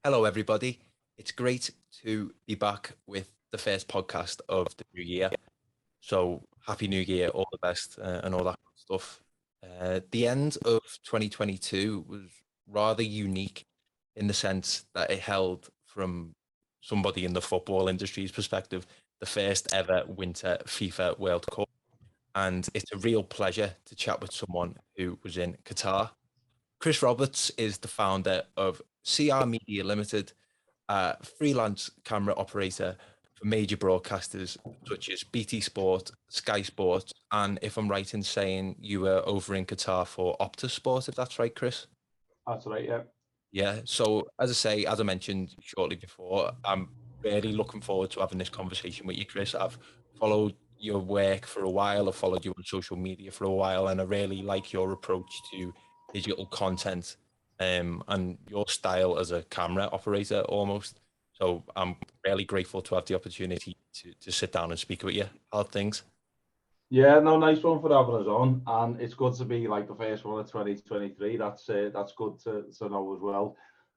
Hello, everybody. It's great to be back with the first podcast of the new year. So, Happy New Year, all the best, and all that good stuff. The end of 2022 was rather unique in the sense that it held, from somebody in the football industry's perspective, the first ever Winter FIFA World Cup. And it's a real pleasure to chat with someone who was in Qatar. Chris Roberts is the founder of CR Media Limited, a freelance camera operator for major broadcasters such as BT Sport, Sky Sports, and if I'm right in saying you were over in Qatar for Optus Sports, if that's right, Chris? That's right, yeah. Yeah. So as I say, as I mentioned shortly before, I'm really looking forward to having this conversation with you, Chris. I've followed your work for a while. I've followed you on social media for a while, and I really like your approach to digital content, and your style as a camera operator almost. So I'm really grateful to have the opportunity to sit down and speak with you. How are things? Yeah, no, nice one for having us on, and it's good to be like the first one of 2023. That's good to know as well.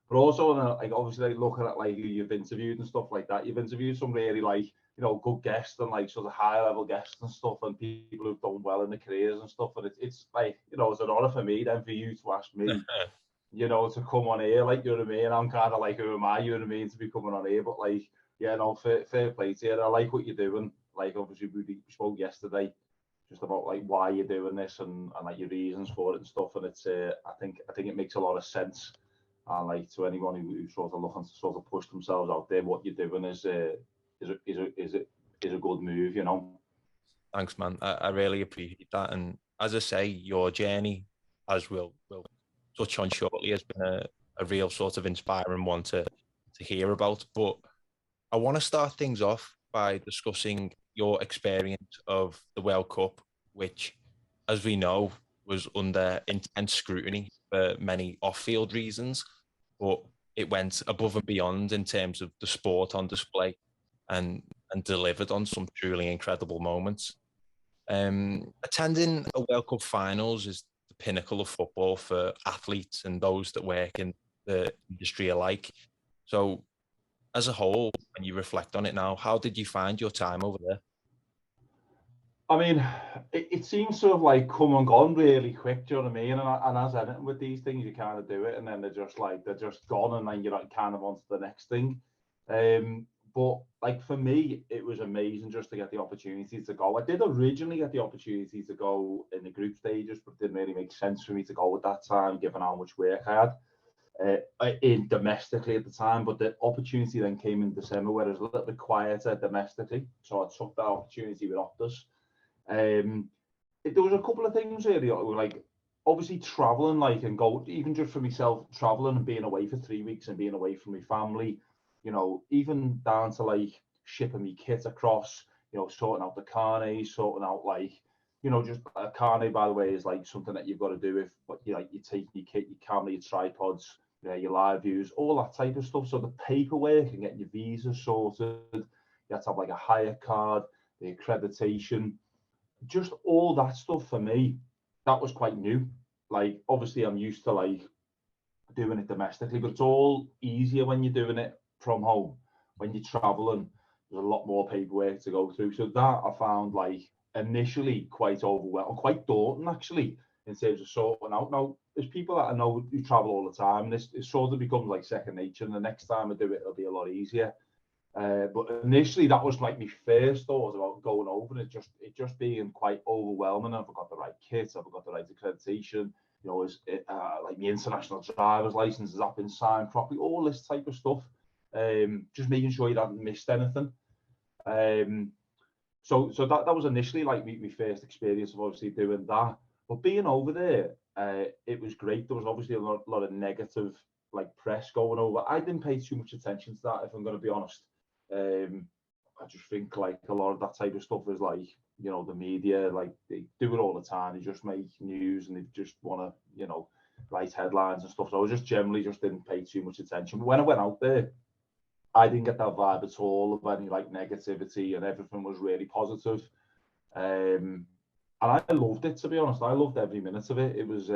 But also, like obviously, like, looking at like who you've interviewed and stuff like that, you've interviewed some really like good guests and like sort of high level guests and stuff, and people who've done well in their careers and stuff. And it's like it's an honor for me then for you to ask me, to come on here. Like you know what I mean? I'm kind of like, who am I? You know what I mean, to be coming on here, but like, yeah, no, fair play to you. I like what you're doing. Like obviously we spoke yesterday just about like why you're doing this and like your reasons for it and stuff. And it's I think it makes a lot of sense. And like to anyone who's sort of looking to sort of push themselves out there, what you're doing is a good move, you know. Thanks, man. I really appreciate that. And as I say, your journey, as we'll touch on shortly, has been a real sort of inspiring one to hear about. But I want to start things off by discussing your experience of the World Cup, which, as we know, was under intense scrutiny for many off-field reasons, but it went above and beyond in terms of the sport on display and delivered on some truly incredible moments. Attending a World Cup finals is the pinnacle of football for athletes and those that work in the industry alike. So, as a whole, when you reflect on it now, how did you find your time over there? I mean, it seems to have like come and gone really quick. Do you know what I mean? And as anything with these things, you kind of do it, and then they're just gone, and then you're like kind of on to the next thing. But like for me, it was amazing just to get the opportunity to go. I did originally get the opportunity to go in the group stages, but it didn't really make sense for me to go at that time, given how much work I had in domestically at the time. But the opportunity then came in December, where it was a little bit quieter domestically. So I took that opportunity with Optus. There was a couple of things really, like obviously traveling, like and go even just for myself, traveling and being away for 3 weeks and being away from my family, even down to like shipping me kit across, sorting out the carnet, sorting out like, just a carnet, by the way, is like something that you've got to do if, but you take your kit, your camera, your tripods, your live views, all that type of stuff. So the paperwork and getting your visa sorted, you have to have like a hire card, the accreditation, just all that stuff for me, that was quite new. Like obviously I'm used to like doing it domestically, but it's all easier when you're doing it from home. When you're traveling, there's a lot more paperwork to go through. So that I found like initially quite overwhelming, quite daunting actually, in terms of sorting out. Now there's people that I know who travel all the time, and this it sort of becomes like second nature. And the next time I do it, it'll be a lot easier. But initially, that was like my first thought about going over, and it just being quite overwhelming. Have I got the right kit? Have I got the right accreditation? Is it, like my international driver's license, has that been signed properly? All this type of stuff. Just making sure you haven't missed anything. So that was initially like my first experience of obviously doing that. But being over there, it was great. There was obviously a lot of negative like press going over. I didn't pay too much attention to that, if I'm going to be honest. I just think like a lot of that type of stuff is like, the media, like they do it all the time. They just make news and they just want to, write headlines and stuff. So I was just generally just didn't pay too much attention. But when I went out there, I didn't get that vibe at all of any like negativity, and everything was really positive. And I loved it, to be honest. I loved every minute of it. It was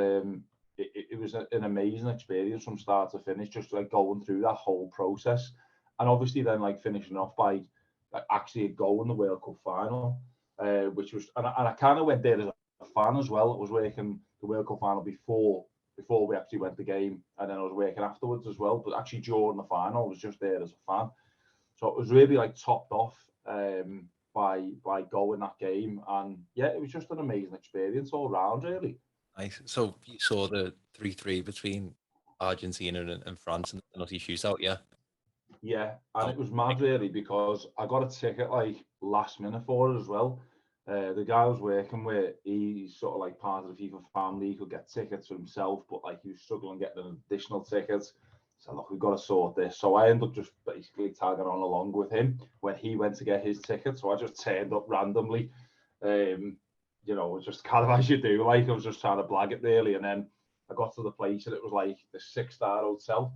it was an amazing experience from start to finish, just like going through that whole process, and obviously then like finishing off by like actually a goal in the World Cup final, which was, and I kind of went there as a fan as well. I was working the World Cup final before we actually went the game, and then I was working afterwards as well. But actually during the final, I was just there as a fan. So it was really like topped off by going that game, and yeah, it was just an amazing experience all round, really. Nice. So you saw the 3-3 between Argentina and France in the penalty shootout, yeah? Yeah, and Oh, it was mad really because I got a ticket like last minute for it as well. The guy I was working with, he's sort of like part of the FIFA family. He could get tickets for himself, but like he was struggling getting an additional ticket. So look, we've got to sort this. So I ended up just basically tagging on along with him when he went to get his ticket. So I just turned up randomly, just kind of as you do. Like I was just trying to blag it really, and then I got to the place and it was like the 6-star hotel,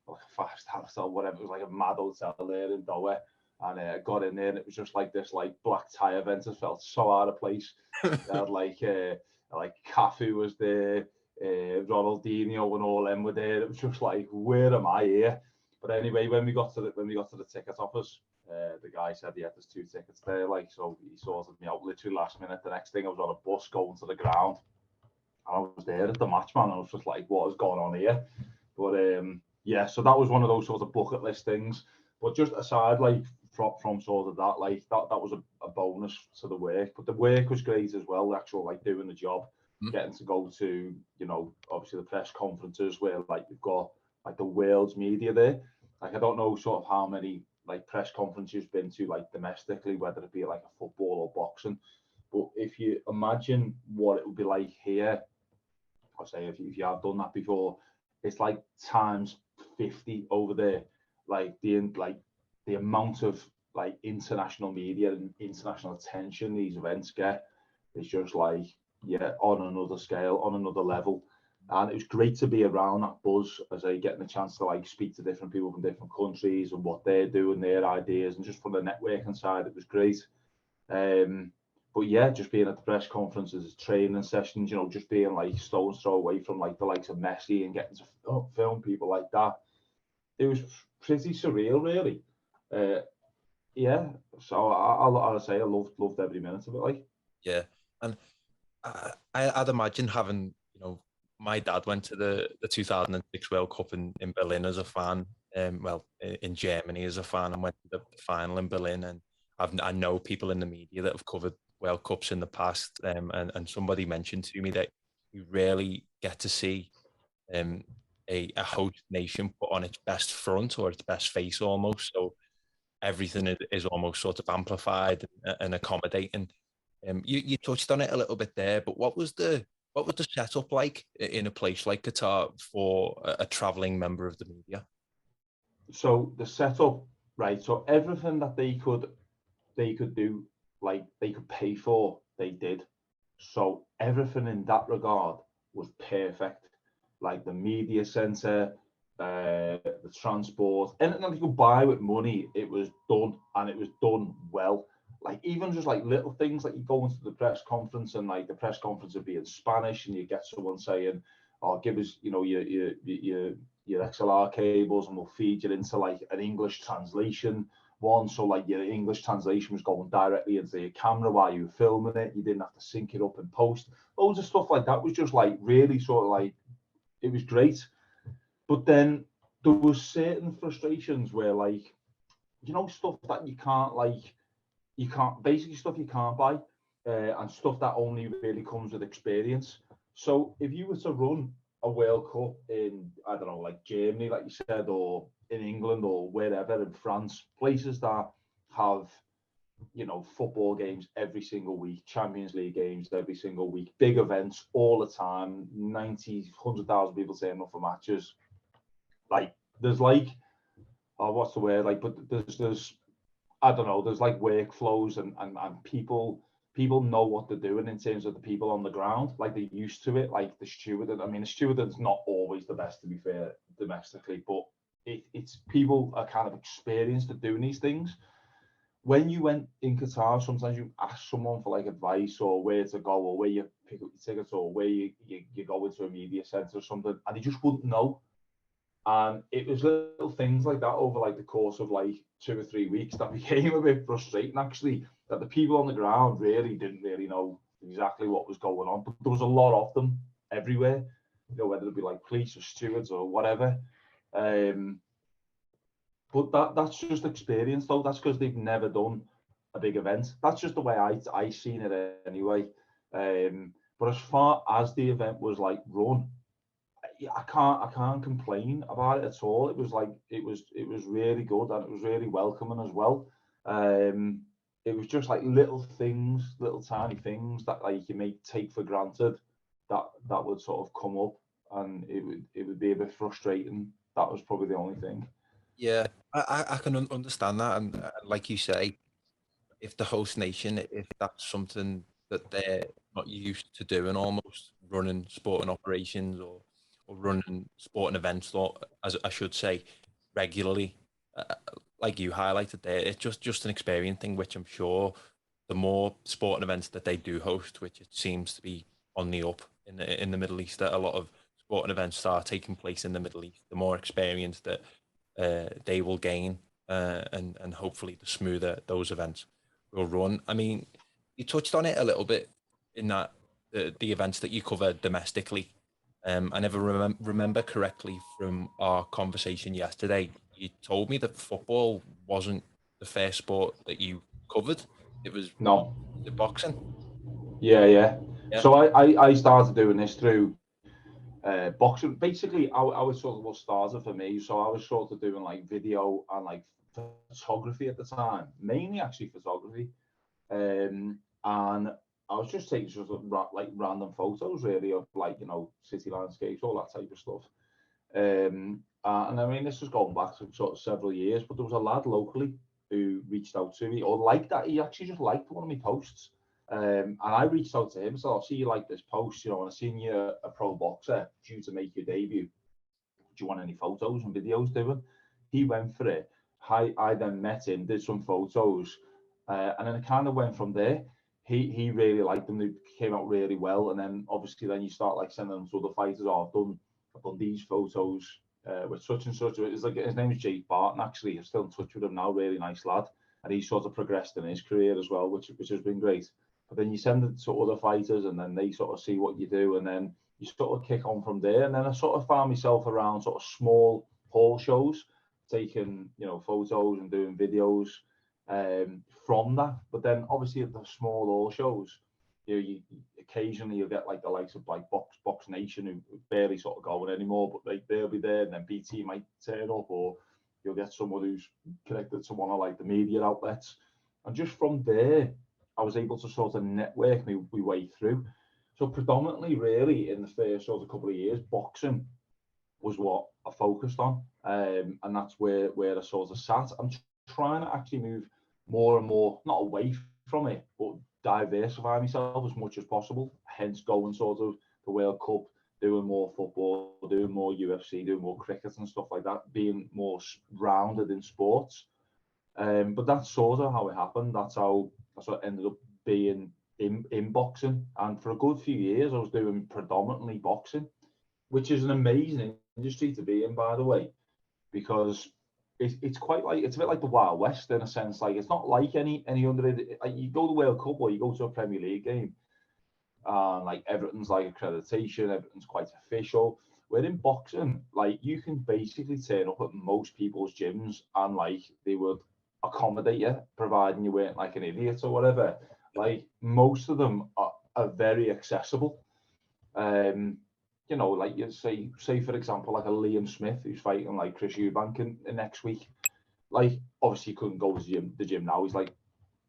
like a 5-star hotel, whatever. It was like a mad hotel there in Doha. And I got in there and it was just like this like black tie event. It felt so out of place. They had like Cafu was there, Ronaldinho and all them were there. It was just like, where am I here? But anyway, when we got to the ticket office, the guy said, yeah, there's 2 tickets there. Like, so he sorted me out literally last minute. The next thing I was on a bus going to the ground. And I was there at the match, man. I was just like, what is going on here? But yeah, so that was one of those sort of bucket list things. But just aside, like from sort of that, like that was a bonus to the work. But the work was great as well. The actual like doing the job, getting to go to, obviously the press conferences where like you've got like the world's media there. Like I don't know sort of how many like press conferences you've been to like domestically, whether it be like a football or boxing. But if you imagine what it would be like here, I say if you have done that before, it's like times 50 over there. Like the amount of like international media and international attention these events get is just like, yeah, on another scale, on another level. And it was great to be around that buzz as I getting a chance to like speak to different people from different countries and what they're doing, their ideas, and just from the networking side, it was great. But yeah, just being at the press conferences, training sessions, just being like stone's throw away from like the likes of Messi and getting to film people like that. It was pretty surreal, really. Yeah, so I'll say I loved every minute of it. Like, yeah, and I'd imagine having, my dad went to the 2006 World Cup in Berlin as a fan, in Germany as a fan, and went to the final in Berlin. And I know people in the media that have covered World Cups in the past, and somebody mentioned to me that you rarely get to see a host nation put on its best front or its best face almost. So everything is almost sort of amplified and accommodating. You touched on it a little bit there, but what was the setup like in a place like Qatar for a traveling member of the media? So the setup, right? So everything that they could do, like they could pay for, they did. So everything in that regard was perfect. Like the media center, the transport, anything that you could buy with money, it was done, and it was done well. Like even just like little things, like you go into the press conference and like the press conference would be in Spanish, and you get someone saying, "Oh, give us, your XLR cables, and we'll feed you into like an English translation one." So like your English translation was going directly into your camera while you were filming it. You didn't have to sync it up in post. Loads of stuff like that was just like really sort of like, it was great. But then there was certain frustrations where like, stuff that you can't basically stuff you can't buy, and stuff that only really comes with experience. So if you were to run a World Cup in, I don't know, like Germany, like you said, or in England or wherever, in France, places that have, football games every single week, Champions League games every single week, big events all the time, 90, 100,000 people saying up for matches. Like there's like, oh, what's the word? Like, but there's I don't know, there's like workflows and people know what they're doing in terms of the people on the ground, like they're used to it. Like the steward, I mean, the steward's not always the best, to be fair, domestically, but it's people are kind of experienced at doing these things. When you went in Qatar, sometimes you ask someone for like advice or where to go or where your pick up your tickets or where you go into a media centre or something, and they just wouldn't know. And it was little things like that over like the course of like 2 or 3 weeks that became a bit frustrating, actually, that the people on the ground really didn't really know exactly what was going on. But there was a lot of them everywhere, you know, whether it be like police or stewards or whatever. But that's just experience, though. That's because they've never done a big event. That's just the way I seen it anyway. But as far as the event was like run, I can't complain about it at all. It was like it was really good, and it was really welcoming as well. It was just like little things, little tiny things that like you may take for granted that would sort of come up, and it would be a bit frustrating. That was probably the only thing. Yeah, I can understand that, and like you say, if the host nation, if that's something that they're not used to doing, almost running sporting operations or running sporting events, or as I should say, regularly, like you highlighted there, it's just an experience thing, which I'm sure the more sporting events that they do host, which it seems to be on the up in the Middle East, that a lot of sporting events start taking place in the Middle East, the more experience that they will gain, and hopefully the smoother those events will run. I mean, you touched on it a little bit in that the events that you cover domestically. I never remember correctly from our conversation yesterday. You told me that football wasn't the first sport that you covered. It was No. the boxing. Yeah. Yeah. So I started doing this through boxing. Basically, I was sort of what started for me. So I was sort of doing like video and like photography at the time, mainly actually photography. And I was just taking sort of like random photos, really, of like, you know, city landscapes, all that type of stuff. And I mean, this was going back to sort of several years, but there was a lad locally who reached out to me, or liked that. He actually just liked one of my posts. And I reached out to him, so I see you like this post, you know, and I seen you're a pro boxer due to make your debut. Do you want any photos and videos doing? He went for it. I then met him, did some photos, and then it kind of went from there. He really liked them. They came out really well, and then obviously then you start like sending them to other fighters. Oh, I've done these photos with such and such. It's like his name is Jake Barton. Actually, I'm still in touch with him now. Really nice lad, and he's sort of progressed in his career as well, which has been great. But then you send it to other fighters, and then they sort of see what you do, and then you sort of kick on from there. And then I sort of found myself around sort of small hall shows, taking, you know, photos and doing videos from that. But then obviously at the small hall shows, you occasionally you'll get like the likes of like Box Nation, who barely sort of going anymore, but they'll be there, and then BT might turn up, or you'll get someone who's connected to one of like the media outlets. And just from there, I was able to sort of network my way through. So predominantly, really, in the first sort of couple of years, boxing was what I focused on, and that's where I sort of sat. I'm trying to actually move more and more, not away from it, but diversify myself as much as possible. Hence, going sort of the World Cup, doing more football, doing more UFC, doing more cricket and stuff like that, being more rounded in sports. But that's sort of how it happened. That's how I sort of ended up being in boxing. And for a good few years, I was doing predominantly boxing, which is an amazing industry to be in, by the way, because it's quite like, it's a bit like the Wild West in a sense. Like, it's not like any other, like you go to the World Cup or you go to a Premier League game, and like everything's like accreditation, everything's quite official. Where in boxing, like you can basically turn up at most people's gyms and like they would accommodate you, providing you weren't like an idiot or whatever. Like most of them are very accessible. You know, like you say for example, like a Liam Smith who's fighting like Chris Eubank in next week. Like obviously he couldn't go to the gym now. He's like,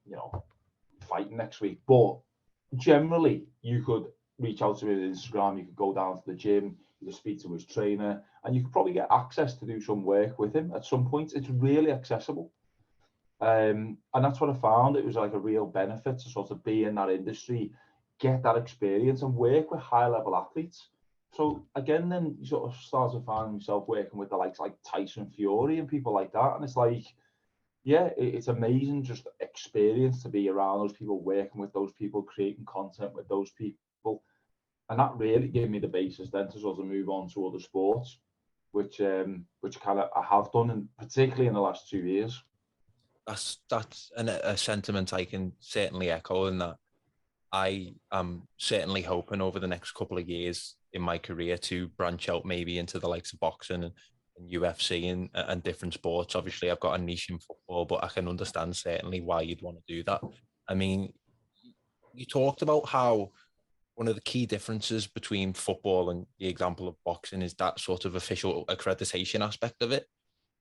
you know, fighting next week. But generally you could reach out to him on Instagram, you could go down to the gym, you could speak to his trainer, and you could probably get access to do some work with him at some point. It's really accessible. And that's what I found. It was like a real benefit to sort of be in that industry, get that experience, and work with high level athletes. So again, then you sort of start to find yourself working with the likes like Tyson Fury and people like that. And it's like, yeah, it's amazing just experience to be around those people, working with those people, creating content with those people. And that really gave me the basis then to sort of move on to other sports, which kind of I have done, and particularly in the last 2 years. That's a sentiment I can certainly echo, in that I am certainly hoping over the next couple of years in my career to branch out maybe into the likes of boxing and UFC and different sports. Obviously, I've got a niche in football, but I can understand certainly why you'd want to do that. I mean, you talked about how one of the key differences between football and the example of boxing is that sort of official accreditation aspect of it.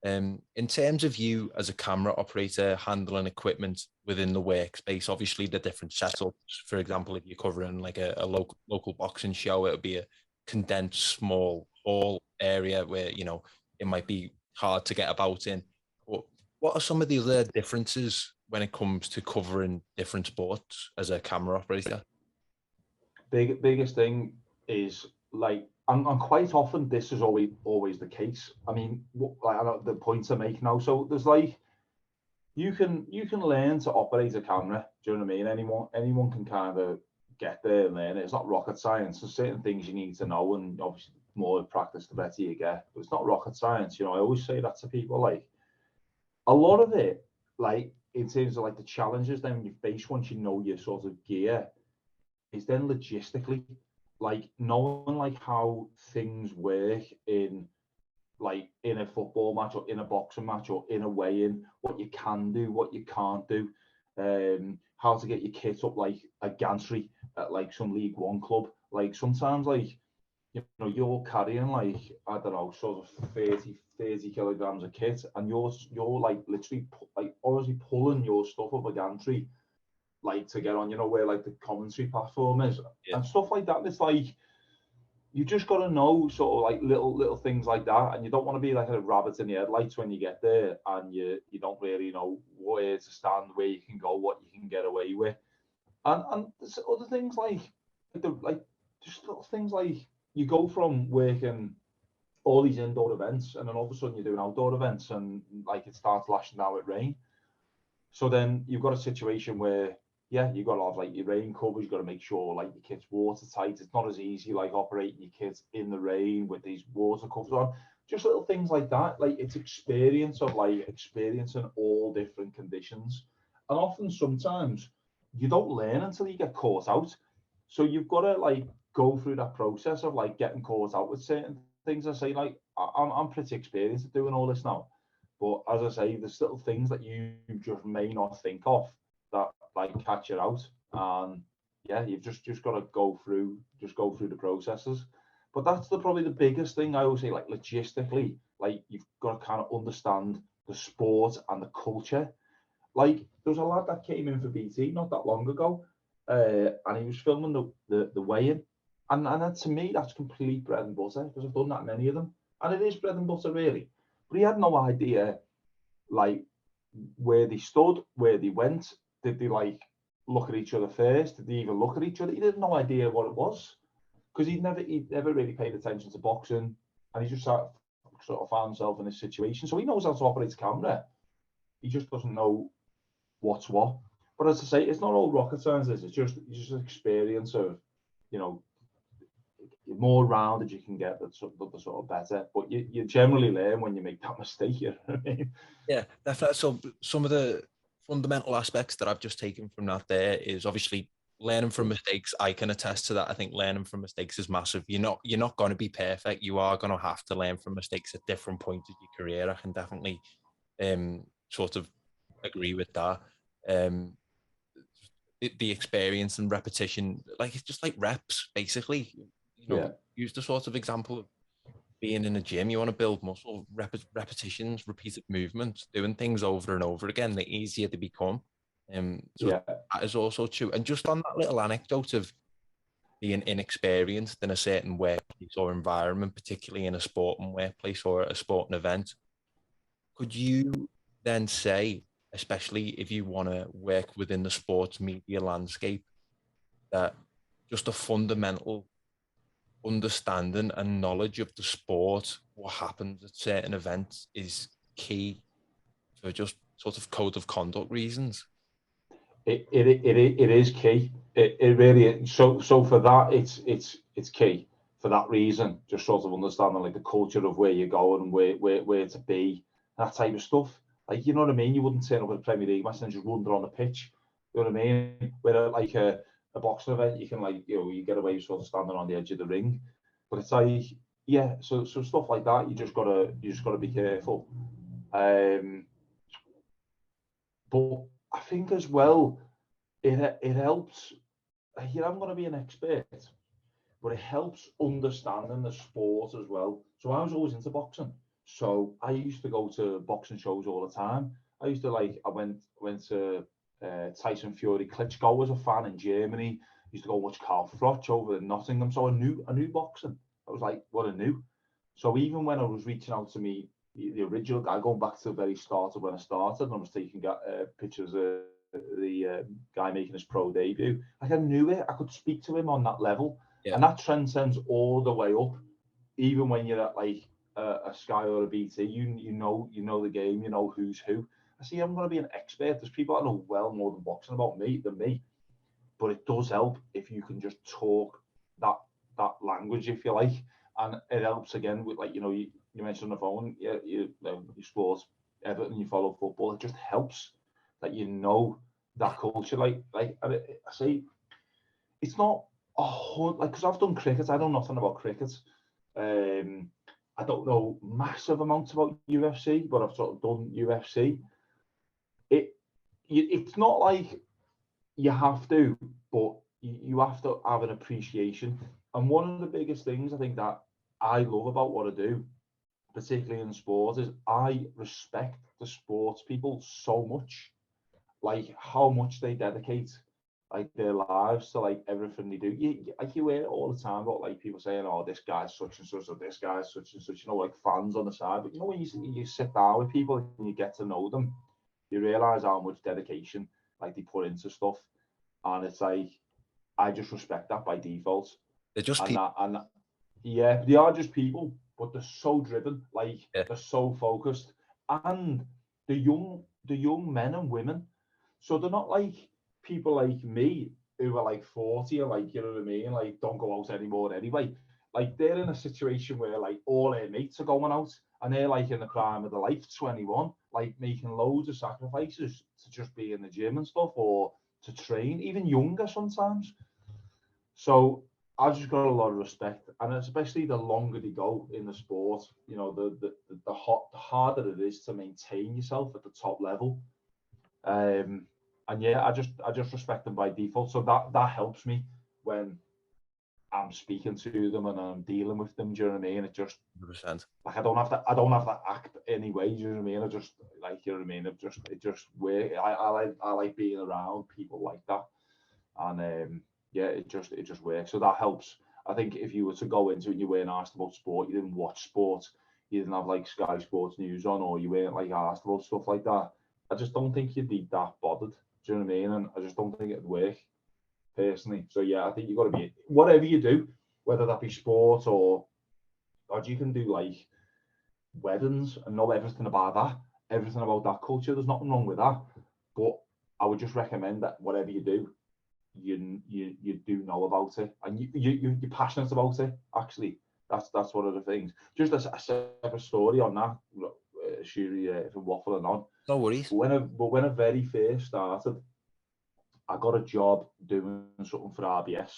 In terms of you as a camera operator handling equipment within the workspace, obviously the different setups. For example, if you're covering like a local boxing show, it would be a condensed small hall area where it might be hard to get about in. But what are some of the other differences when it comes to covering different sports as a camera operator? Biggest thing is like, and quite often this is always the case. I mean, like, I know the points I make now. So there's like, you can learn to operate a camera. Do you know what I mean? Anyone can kind of get there and learn it. It's not rocket science. There's certain things you need to know, and obviously the more practice, the better you get. But it's not rocket science. I always say that to people. Like, a lot of it, like in terms of like the challenges then you face once you know your sort of gear, is then logistically, like knowing like how things work in a football match or in a boxing match or in a weigh-in, what you can do, what you can't do, how to get your kit up like a gantry at like some League One club. Like sometimes like, you're carrying like, I don't know, sort of 30 kilograms of kit, and you're like literally like obviously pulling your stuff up a gantry, like to get on, where like the commentary platform is, and stuff like that. It's like, you just got to know sort of like little things like that, and you don't want to be like a rabbit in the headlights when you get there, and you don't really know where to stand, where you can go, what you can get away with, and there's other things like just little things like, you go from working all these indoor events, and then all of a sudden you're doing outdoor events, and like it starts lashing down with rain. So then you've got a situation where, you've got to have like your rain covers. You've got to make sure like your kit's watertight. It's not as easy like operating your kit in the rain with these water covers on. Just little things like that. Like, it's experience of like experiencing all different conditions. And often sometimes you don't learn until you get caught out. So you've got to like go through that process of like getting caught out with certain things. I say like, I'm pretty experienced at doing all this now. But as I say, there's little things that you just may not think of that like catch you out, and you've just got to go through the processes. But that's probably the biggest thing. I always say, like logistically, like you've got to kind of understand the sport and the culture. Like, there was a lad that came in for BT not that long ago, and he was filming the weigh-in, and that, to me, that's complete bread and butter, because I've done that many of them, and it is bread and butter really. But he had no idea like where they stood, where they went. Did they like look at each other first? Did they even look at each other? He had no idea what it was, because he'd never really paid attention to boxing, and he just sort of found himself in this situation. So he knows how to operate a camera. He just doesn't know what's what. But as I say, it's not all rocket science. It's just an experience of, the more rounded you can get, the sort of better. But you generally learn when you make that mistake. You know what I mean? Yeah, definitely. So some of the fundamental aspects that I've just taken from that there is obviously learning from mistakes. I can attest to that. I think learning from mistakes is massive. You're not going to be perfect. You are going to have to learn from mistakes at different points of your career. I can definitely sort of agree with that. The experience and repetition, like it's just like reps, basically. Use the sort of example of being in a gym. You want to build muscle, repetitions, repeated movements, doing things over and over again. The easier they become. That is also true. And just on that little anecdote of being inexperienced in a certain workplace or environment, particularly in a sporting workplace or a sporting event, could you then say, especially if you want to work within the sports media landscape, that just a fundamental understanding and knowledge of the sport, what happens at certain events, is key for just sort of code of conduct reasons? It is key. It really is. So for that, it's key for that reason. Just sort of understanding like the culture of where you're going and where to be, that type of stuff. Like, you know what I mean? You wouldn't turn up at a Premier League match and just wander on the pitch. You know what I mean? Where like a boxing event, you can like, you get away with sort of standing on the edge of the ring. But it's like, yeah, so stuff like that, you just gotta be careful. But I think as well, it helps. Here I'm going to be an expert, but it helps understanding the sport as well. So I was always into boxing, so I used to go to boxing shows all the time. I used to I went to Tyson Fury Klitschko as a fan in Germany. Used to go watch Carl Froch over in Nottingham. So I knew boxing. I was like, what I knew. So even when I was reaching out to me, the original guy, going back to the very start of when I started, and I was taking pictures of the guy making his pro debut, like I knew it. I could speak to him on that level, and that transcends all the way up. Even when you're at like a Sky or a BT, you know the game, you know who's who. I see. I'm going to be an expert. There's people that know well more than boxing about than me, but it does help if you can just talk that language, if you like, and it helps again with like you mentioned on the phone, you sports Everton, you follow football. It just helps that you know that culture. Like I say, it's not because I've done cricket. I know nothing about cricket. I don't know massive amounts about UFC, but I've sort of done UFC. It's not like you have to, but you have to have an appreciation. And one of the biggest things I think that I love about what I do, particularly in sport, is I respect the sports people so much, like how much they dedicate like their lives to like everything they do. You hear it all the time about like people saying, "Oh, this guy's such and such," or "This guy's such and such." Like fans on the side. But when you sit down with people and you get to know them, you realize how much dedication like they put into stuff, and it's like I just respect that by default. They're just people. Yeah, they are just people, but they're so driven, like they're so focused, and the young men and women. So they're not like people like me who are like 40 and like, you know what I mean, like don't go out anymore anyway. Like they're in a situation where like all their mates are going out and they're like in the prime of their life, 21, like making loads of sacrifices to just be in the gym and stuff or to train, even younger sometimes. So I've just got a lot of respect, and especially the longer they go in the sport, the harder it is to maintain yourself at the top level. And yeah, I just respect them by default. So that helps me when I'm speaking to them and I'm dealing with them. Do you know what I mean? It just 100%. like I don't have to act anyway. Do you know what I mean? I just like, you know what I mean. It just works. I like being around people like that, and yeah, it just works. So that helps. I think if you were to go into it and you weren't asked about sport, you didn't watch sport, you didn't have like Sky Sports News on, or you weren't like asked about stuff like that, I just don't think you'd be that bothered. Do you know what I mean? And I just don't think it'd work personally. So yeah, I think you've got to be, whatever you do, whether that be sport or you can do like weddings and know everything about that culture. There's nothing wrong with that. But I would just recommend that whatever you do, you do know about it, and you're passionate about it. Actually, that's one of the things. Just a separate story on that. Shuri, if I'm waffling on. No worries. When I very first started, I got a job doing something for RBS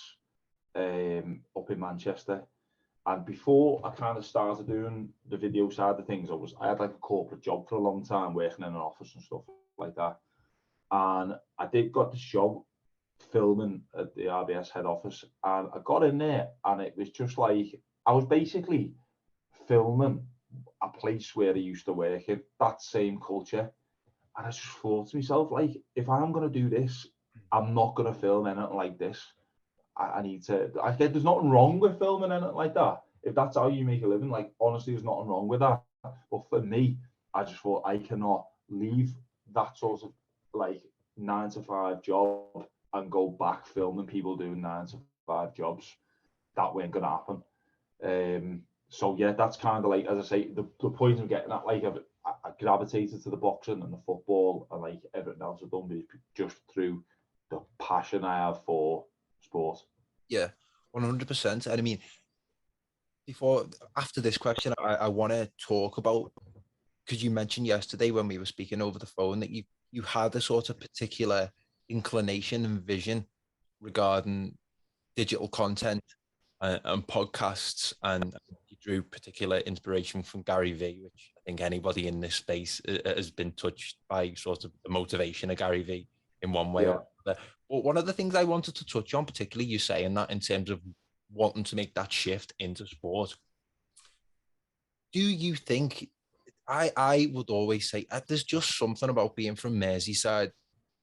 up in Manchester. And before I kind of started doing the video side of things, I had like a corporate job for a long time, working in an office and stuff like that. And I got this job filming at the RBS head office, and I got in there, and it was just like I was basically filming a place where I used to work in, that same culture. And I just thought to myself, like, if I'm going to do this, I'm not going to film anything like this. I need to, there's nothing wrong with filming anything like that. If that's how you make a living, like, honestly, there's nothing wrong with that. But for me, I just thought I cannot leave that sort of like 9 to 5 job and go back filming people doing 9 to 5 jobs. That weren't going to happen. So yeah, that's kind of like, as I say, the point I'm getting at, like, I gravitated to the boxing and the football, and like everything else I've done just through the passion I have for sport. Yeah, 100%. And I mean, after this question, I want to talk about, because you mentioned yesterday when we were speaking over the phone that you had a sort of particular inclination and vision regarding digital content and podcasts, and you drew particular inspiration from Gary Vee, which I think anybody in this space has been touched by sort of the motivation of Gary Vee in one way or another. But one of the things I wanted to touch on, particularly you saying that in terms of wanting to make that shift into sport, do you think, I would always say there's just something about being from Merseyside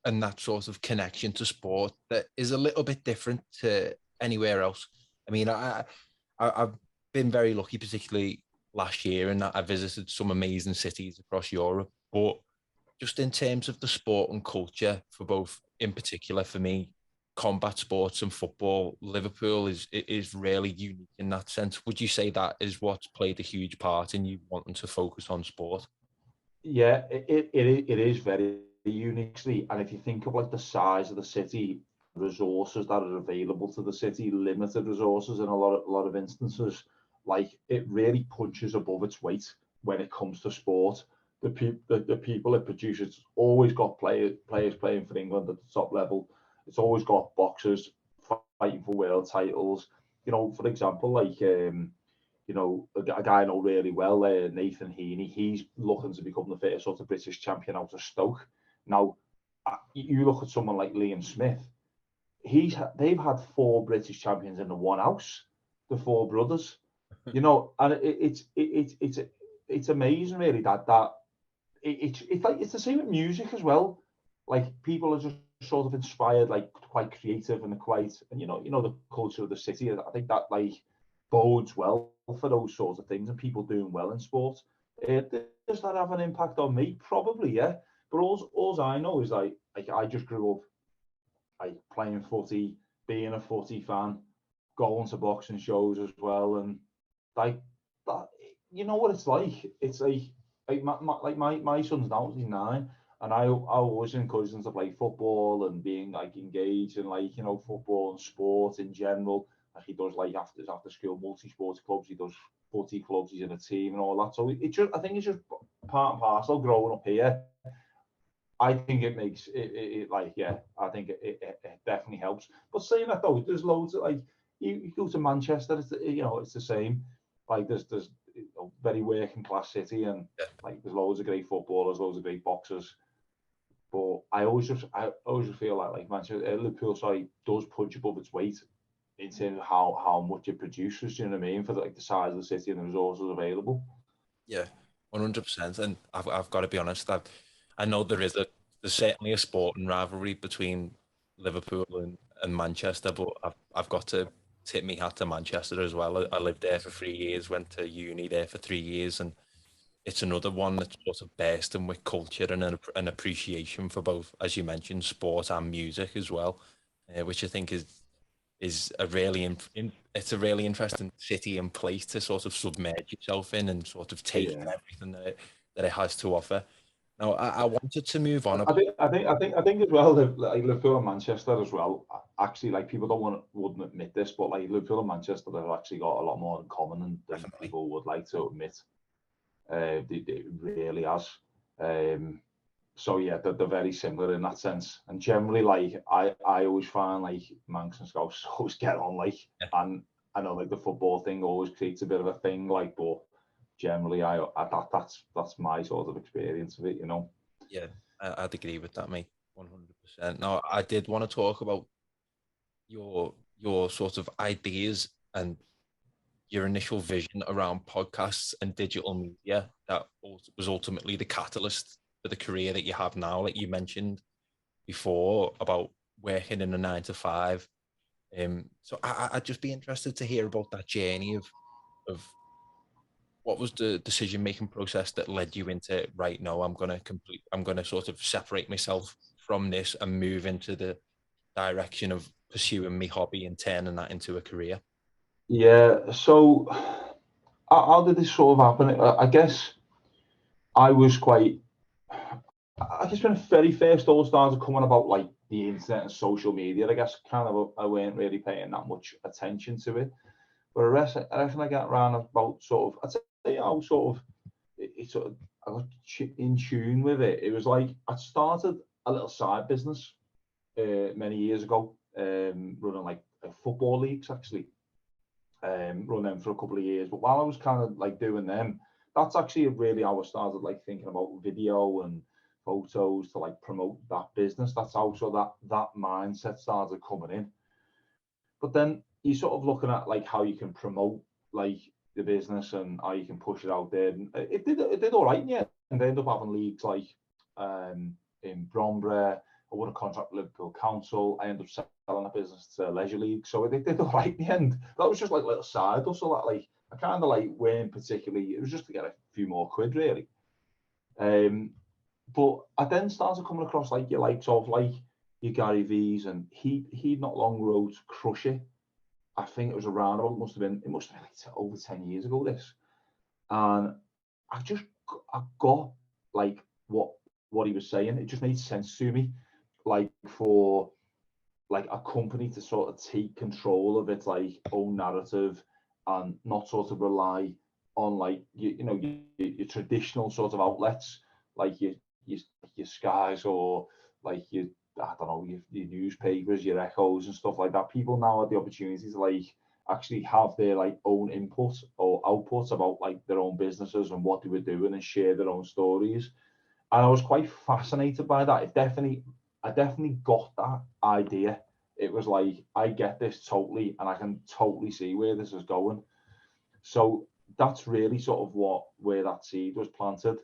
and that sort of connection to sport that is a little bit different to anywhere else. I mean, I've been very lucky, particularly last year, in that I visited some amazing cities across Europe. But just in terms of the sport and culture for both, in particular for me, combat sports and football, Liverpool is really unique in that sense. Would you say that is what's played a huge part in you wanting to focus on sport? Yeah, it is very unique. And if you think of like the size of the city, resources that are available to the city, limited resources in a lot of instances, like it really punches above its weight when it comes to sport. The people it produces always got players playing for England at the top level. It's always got boxers fighting for world titles. You know, for example, like you know, a guy I know really well, Nathan Heaney, he's looking to become the first sort of British champion out of Stoke. Now, you look at someone like Liam Smith, they've had 4 British champions in the one house, the 4 brothers, you know, and it's amazing really that it's like it's the same with music as well. Like people are just sort of inspired, like quite creative and and you know the culture of the city. I think that like bodes well for those sorts of things and people doing well in sport. Does that have an impact on me? Probably, yeah. But all I know is like I just grew up like playing footy, being a footy fan, going to boxing shows as well, and like that. You know what it's like? It's like my son's now, he's 9, and I always encourage him to play football and being like engaged in like, you know, football and sport in general. Like he does like after school multi-sports clubs, he does footy clubs, he's in a team and all that. So I think it's just part and parcel growing up here. I think it makes it like, yeah, I think it definitely helps. But saying that though, there's loads of like you go to Manchester, it's it's the same. Like there's a very working class city, and like there's loads of great footballers, loads of great boxers. But I always just feel like Manchester, Liverpool side does punch above its weight in terms of how much it produces. You know what I mean, for like the size of the city and the resources available. Yeah, 100%. And I've got to be honest, I know there's certainly a sporting rivalry between Liverpool and Manchester, but I've got to tip my hat to Manchester as well. I lived there for 3 years, went to uni there for 3 years, and it's another one that's sort of bursting with culture and an appreciation for both, as you mentioned, sport and music as well, which I think is a really it's a really interesting city and place to sort of submerge yourself in and sort of take in everything that it has to offer. Now, I wanted to move on. I think as well, like Liverpool and Manchester as well. Actually, like people wouldn't admit this, but like Liverpool and Manchester have actually got a lot more in common than people would like to admit. It really has. So yeah, they're very similar in that sense. And generally, like I always find like Manx and Scouse always get on, like, and I know like the football thing always creates a bit of a thing, like, but generally, that's my sort of experience of it, you know. Yeah, I'd agree with that, mate, 100%. Now, I did want to talk about your sort of ideas and your initial vision around podcasts and digital media that was ultimately the catalyst for the career that you have now. Like you mentioned before about working in a 9 to 5. So I'd just be interested to hear about that journey of what was the decision-making process that led you into, right, no, I'm going to sort of separate myself from this and move into the direction of pursuing my hobby and turning that into a career? Yeah, so how did this sort of happen? I guess I was quite, I guess when it very first all started coming about, like the internet and social media, I guess kind of I weren't really paying that much attention to it. But I reckon I got around about sort of, I'd say how sort of, it sort of, I got in tune with it. It was like I started a little side business many years ago, running like football leagues actually, run them for a couple of years. But while I was kind of like doing them, that's actually really how I started like thinking about video and photos to like promote that business. That's how so that mindset started coming in. But then you sort of looking at like how you can promote like the business and how you can push it out there. And it did all right in the end. And they ended up having leagues like in Brombury. I won a contract with Liverpool Council. I ended up selling a business to Leisure League. So they did all right in the end. That was just like a little side hustle that like I kind of like weren't particularly, it was just to get a few more quid really. But I then started coming across like your likes of like your Gary V's, and he not long wrote Crush It. I think it was around about, it must have been like over 10 years ago this. And I got like what he was saying. It just made sense to me. Like for like a company to sort of take control of its like own narrative and not sort of rely on like your traditional sort of outlets like your Skies or like your I don't know your newspapers, your Echoes and stuff like that. People now have the opportunity to like actually have their like own input or output about like their own businesses and what they were doing and share their own stories. And I was quite fascinated by that. I definitely got that idea. It was like, I get this totally, and I can totally see where this is going. So that's really sort of where that seed was planted.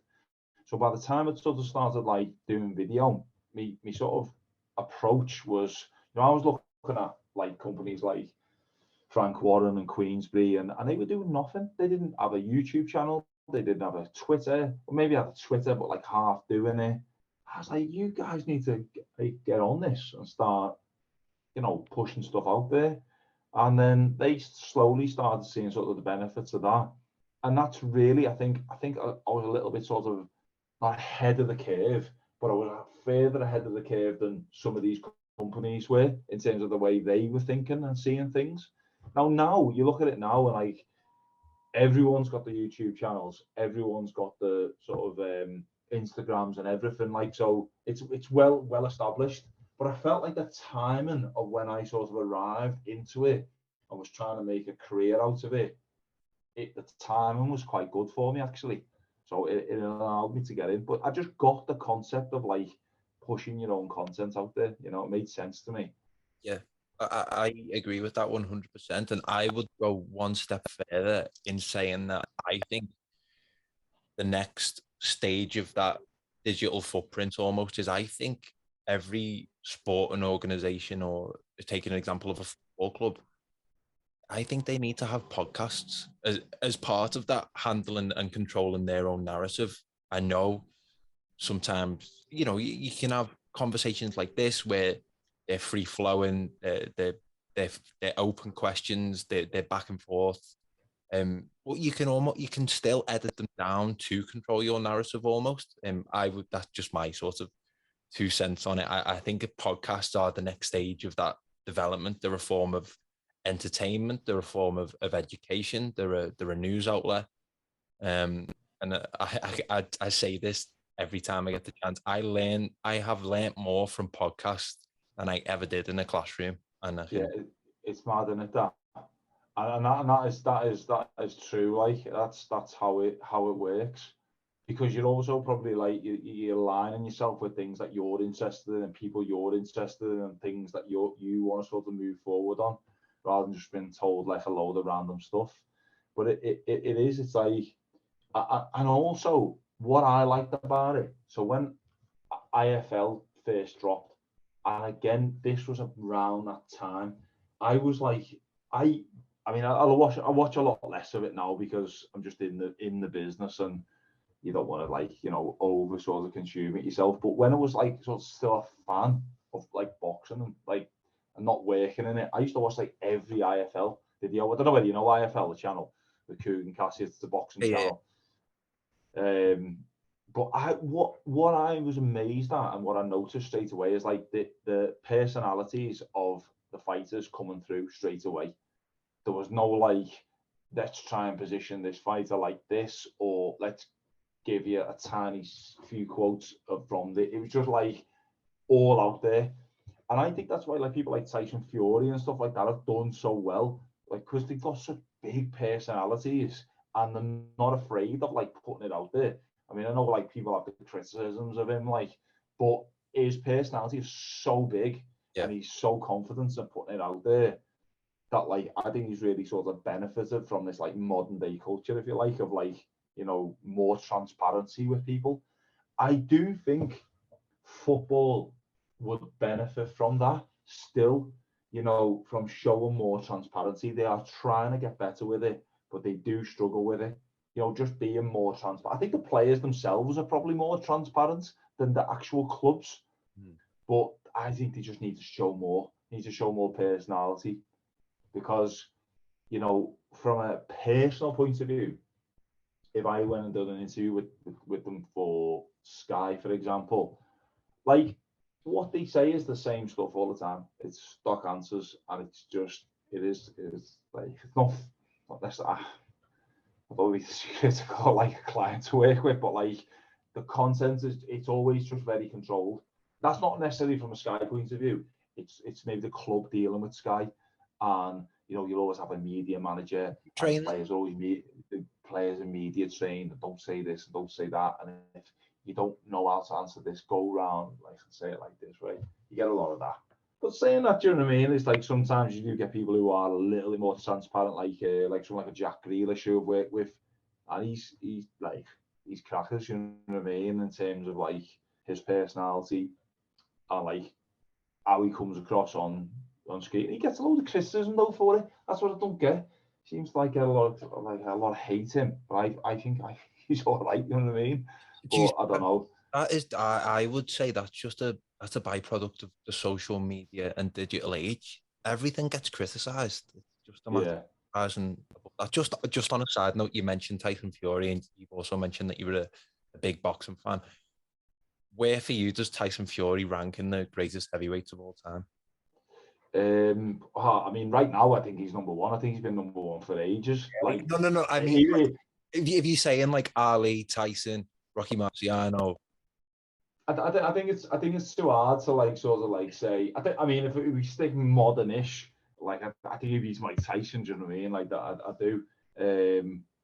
So by the time it sort of started like doing video, me sort of approach was, I was looking at like companies like Frank Warren and Queensbury, and they were doing nothing. They didn't have a YouTube channel. They didn't have a Twitter, or maybe had a Twitter, but like half doing it. I was like, you guys need to get on this and start, pushing stuff out there. And then they slowly started seeing sort of the benefits of that. And that's really, I was a little bit sort of not ahead of the curve, but I was further ahead of the curve than some of these companies were in terms of the way they were thinking and seeing things. Now you look at it now, and like everyone's got the YouTube channels, everyone's got the sort of Instagrams and everything. Like so, it's well established. But I felt like the timing of when I sort of arrived into it and was trying to make a career out of it, the timing was quite good for me actually. So it allowed me to get in. But I just got the concept of like pushing your own content out there. It made sense to me. Yeah, I agree with that 100%. And I would go one step further in saying that I think the next stage of that digital footprint almost is, I think every sport and organization, or take an example of a football club, I think they need to have podcasts as part of that, handling and controlling their own narrative. I know sometimes, you can have conversations like this where they're free flowing, they're open questions, they're back and forth. But you can still edit them down to control your narrative almost. That's just my sort of 2 cents on it. I think podcasts are the next stage of that development. They're a form of entertainment, they're a form of education, they're a news outlet. And I say this every time I get the chance. I have learned more from podcasts than I ever did in a classroom. And it's mad, isn't it, that? And that is true. Like that's how it works, because you're also probably like you're aligning yourself with things that you're interested in and people you're interested in and things that you want to sort of move forward on, rather than just being told like a load of random stuff. But it's like, and also what I liked about it. So when IFL first dropped, and again this was around that time, I was like, I mean, I watch a lot less of it now because I'm just in the business, and you don't want to like over sort of consume it yourself. But when I was like sort of still a fan of like boxing and like and not working in it, I used to watch like every IFL video. I don't know whether you know IFL, the channel, the Coogan Cassie, it's the boxing yeah. channel. But what I was amazed at and what I noticed straight away is like the personalities of the fighters coming through straight away. There was no like, let's try and position this fighter like this, or let's give you a tiny few quotes from the. It was just like all out there, and I think that's why like people like Tyson Fury and stuff like that have done so well, like because they've got such big personalities and they're not afraid of like putting it out there. I mean, I know like people have the criticisms of him, like, but his personality is so big and he's so confident in putting it out there that like I think he's really sort of benefited from this like modern day culture, if you like, of like, you know, more transparency with people. I do think football would benefit from that still, you know, from showing more transparency. They are trying to get better with it, but they do struggle with it. You know, just being more transparent. I think the players themselves are probably more transparent than the actual clubs, but I think they just need to show more, personality, because, you know, from a personal point of view, if I went and did an interview with them for Sky, for example, like what they say is the same stuff all the time. It's stock answers, and it's just it is like it's not necessarily. I don't be critical like a client to work with, but like the content is it's always just very controlled. That's not necessarily from a Sky point of view. It's maybe the club dealing with Sky, and you know you'll always have a media manager. And players always the players and media trained. Don't say this, and don't say that, and if you don't know how to answer this, go round, like say it like this, right? You get a lot of that. But saying that, do you know what I mean? It's like sometimes you do get people who are a little bit more transparent, like someone like a Jack Grealish who I've worked with, and he's crackers, you know what I mean, in terms of like his personality and like how he comes across on screen. He gets a lot of criticism though for it. That's what I don't get. Seems like a lot of hate him, but I think he's all right. You know what I mean? But I don't know. That is, I would say that's a byproduct of the social media and digital age. Everything gets criticised. It's just a matter of just on a side note, you mentioned Tyson Fury, and you've also mentioned that you were a big boxing fan. Where for you does Tyson Fury rank in the greatest heavyweights of all time? I mean, right now I think he's number one. I think he's been number one for ages. Like no. I mean, if you're saying like Ali, Tyson, Rocky Marciano. I think it's too hard to like sort of like say. I mean, if we stick modernish, like I think he beats Mike Tyson. Do you know what I mean? Like that, I do.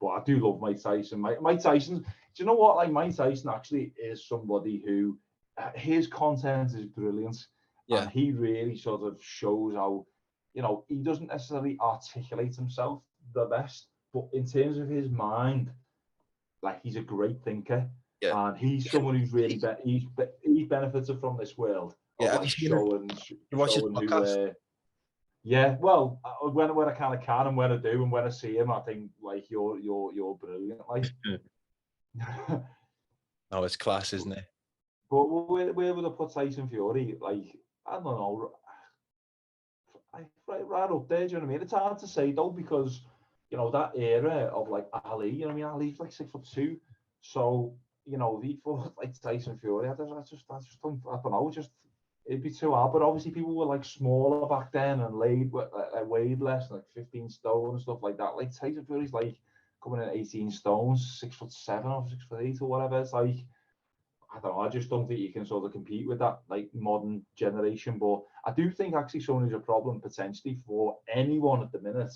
But I do love Mike Tyson. Mike Tyson. Do you know what? Like Mike Tyson actually is somebody who his content is brilliant. Yeah. And he really sort of shows how, you know, he doesn't necessarily articulate himself the best, but in terms of his mind, like he's a great thinker. Yeah. And he's someone who's really he's benefited from this world. Yeah, like showing who. Yeah, well, when I kind of can and when I do and when I see him, I think like you're brilliant. Like, no, it's class, isn't it? But where would I put Tyson Fury? Like, I don't know. Right up there, do you know what I mean? It's hard to say though, because you know that era of like Ali. You know what I mean? Ali's like 6'2", so you know he fought like Tyson Fury. I just don't know. Just it'd be too hard. But obviously people were like smaller back then and weighed less, like 15 stone and stuff like that. Like Tyson Fury's like coming in 18 stones, 6'7" or 6'8" or whatever. It's like, I don't know. I just don't think you can sort of compete with that like modern generation. But I do think actually someone who's a problem potentially for anyone at the minute.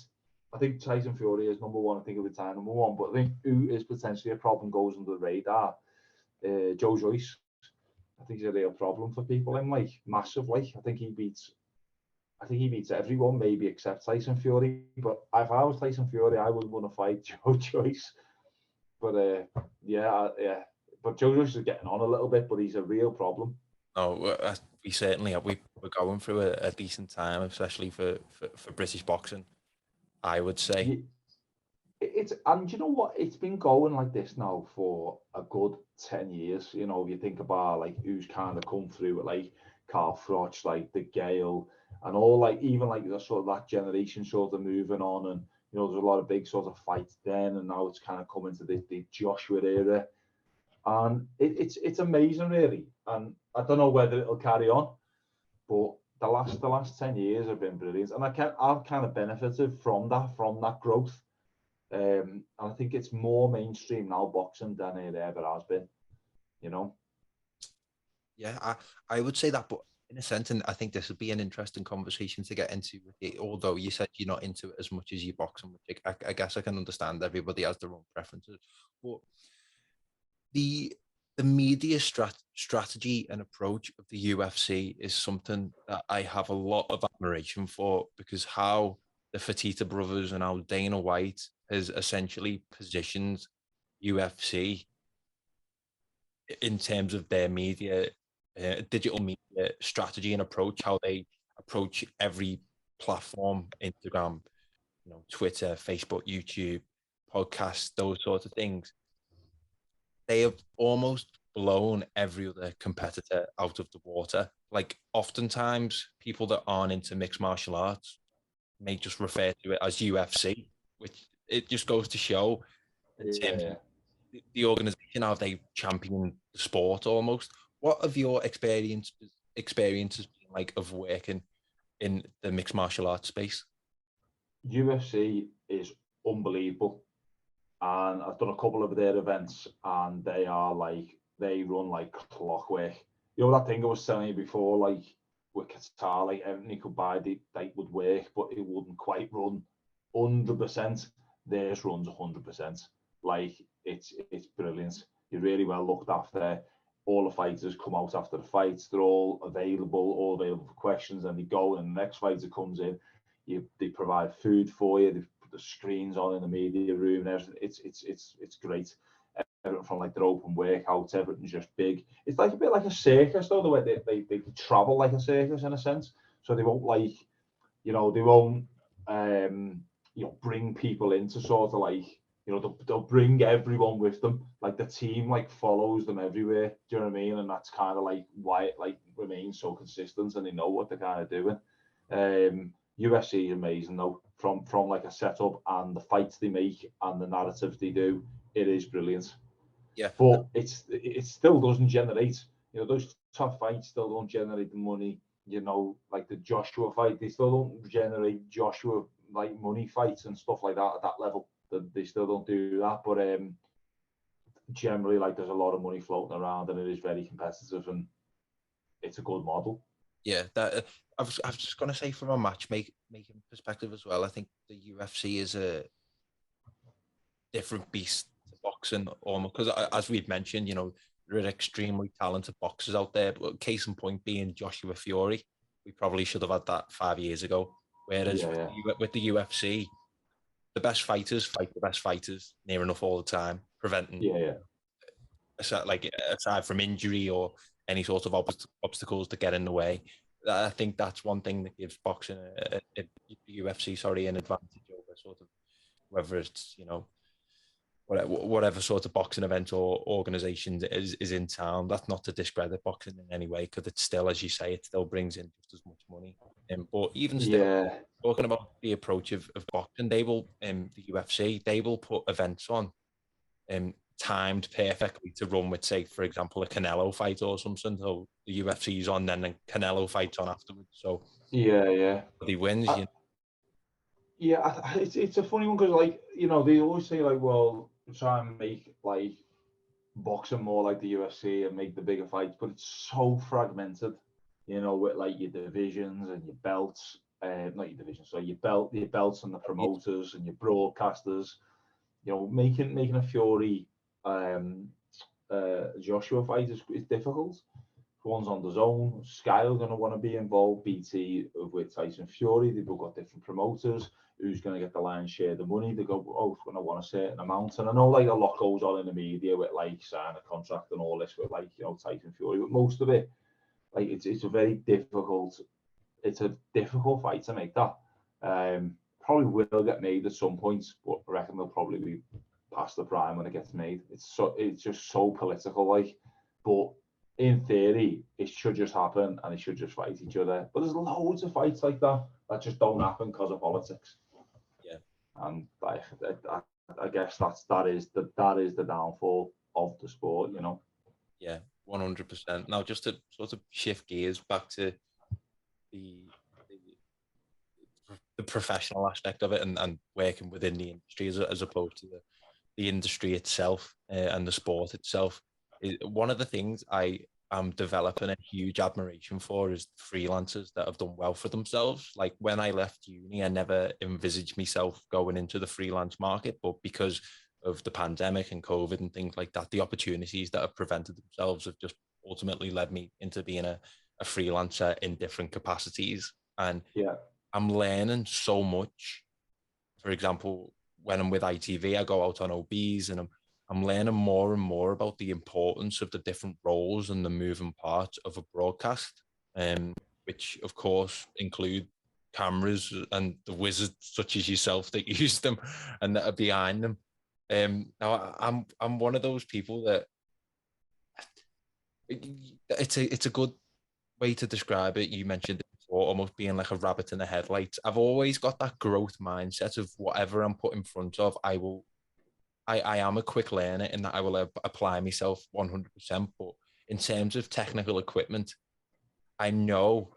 I think Tyson Fury is number one. I think it'll be time number one. But I think who is potentially a problem goes under the radar. Joe Joyce. I think he's a real problem for people. I'm like massive. Like I think he beats everyone, maybe except Tyson Fury. But if I was Tyson Fury, I would want to fight Joe Joyce. But yeah. But Joe Joyce is getting on a little bit, but he's a real problem. Oh, we certainly are. We're going through a decent time, especially for British boxing, I would say. And you know what? It's been going like this now for a good 10 years. You know, if you think about like who's kind of come through, like Carl Froch, like the Gale, and all like even like the sort of that generation sort of moving on, and you know, there's a lot of big sort of fights then, and now it's kind of coming to the Joshua era. And it's amazing, really. And I don't know whether it'll carry on, but the last 10 years have been brilliant, and I've kind of benefited from that growth. And I think it's more mainstream now, boxing, than it ever has been. You know. Yeah, I would say that, but in a sense, and I think this would be an interesting conversation to get into with you. Although you said you're not into it as much as you boxing, which I guess I can understand. Everybody has their own preferences, but the media strategy and approach of the UFC is something that I have a lot of admiration for, because how the Fertitta brothers and how Dana White has essentially positioned UFC in terms of their media, digital media strategy and approach, how they approach every platform, Instagram, Twitter, Facebook, YouTube, podcasts, those sorts of things. They have almost blown every other competitor out of the water. Like, oftentimes people that aren't into mixed martial arts may just refer to it as UFC, which it just goes to show in terms of the organization, how they champion the sport almost. What have your experiences been like of working in the mixed martial arts space? UFC is unbelievable, and I've done a couple of their events, and they run like clockwork. You know that thing I was telling you before, like with Qatar, like everything you could buy, they would work, but it wouldn't quite run 100%. Theirs runs 100%. Like it's brilliant. You're really well looked after. All the fighters come out after the fights. They're all available for questions, and they go, and the next fighter comes in. They provide food for you. They put the screens on in the media room and everything. It's great. Everything from like their open workouts, everything's just big. It's like a bit like a circus, though, the way they travel like a circus in a sense. So they won't bring people in to sort of like, they'll bring everyone with them. Like the team like follows them everywhere. Do you know what I mean? And that's kind of like why it like remains so consistent, and they know what they're kind of doing. UFC is amazing though, from like a setup and the fights they make and the narrative they do. It is brilliant. Yeah, but it still doesn't generate. Those tough fights still don't generate the money. Like the Joshua fight, they still don't generate Joshua like money fights and stuff like that at that level. They still don't do that. But generally, like there's a lot of money floating around, and it is very competitive, and it's a good model. Yeah, that I was just gonna say, from a matchmaking perspective as well, I think the UFC is a different beast to boxing, almost, because as we've mentioned, there are extremely talented boxers out there. But case in point being Joshua Fury, we probably should have had that 5 years ago. Whereas with the UFC, the best fighters fight the best fighters near enough all the time, preventing aside from injury or any sort of obstacles that get in the way. I think that's one thing that gives boxing, the UFC, an advantage over sort of whether it's whatever sort of boxing event or organization is in town. That's not to discredit boxing in any way, because it's still, as you say, it still brings in just as much money. But even still, talking about the approach of boxing, they will, the UFC, they will put events on timed perfectly to run with, say, for example, a Canelo fight or something. So the UFC is on, then the Canelo fight's on afterwards. So he wins. It's a funny one, because like they always say like, well, try and make like boxing more like the UFC and make the bigger fights, but it's so fragmented, with like your divisions and your belts, not your divisions, so your belts and the promoters and your broadcasters. Making a Fury Joshua fight is difficult. One's on the zone. Sky are going to want to be involved. BT with Tyson Fury, they've both got different promoters. Who's going to get the lion's share of the money? They go, it's going to want a certain amount. And I know like a lot goes on in the media with like sign a contract and all this with like Tyson Fury, but most of it, like it's a very difficult. It's a difficult fight to make that. Probably will get made at some point, but I reckon they'll probably be past the prime when it gets made. It's just so political, like, but in theory, it should just happen and it should just fight each other. But there's loads of fights like that just don't happen because of politics. Yeah, and I guess that is the downfall of the sport, you know. Yeah, 100%. Now, just to sort of shift gears back to the the professional aspect of it, and working within the industry as opposed to the industry itself, and the sport itself. One of the things I am developing a huge admiration for is freelancers that have done well for themselves. Like when I left uni, I never envisaged myself going into the freelance market, but because of the pandemic and COVID and things like that, the opportunities that have presented themselves have just ultimately led me into being a freelancer in different capacities. And Yeah. I'm learning so much. For example, when I'm with ITV, I go out on OBs, and I'm learning more and more about the importance of the different roles and the moving parts of a broadcast, which of course include cameras and the wizards such as yourself that use them and that are behind them. Now I'm one of those people that it's a good way to describe it. You mentioned it before, almost being like a rabbit in the headlights. I've always got that growth mindset of whatever I'm put in front of, I am a quick learner in that I will apply myself 100%. But in terms of technical equipment, I know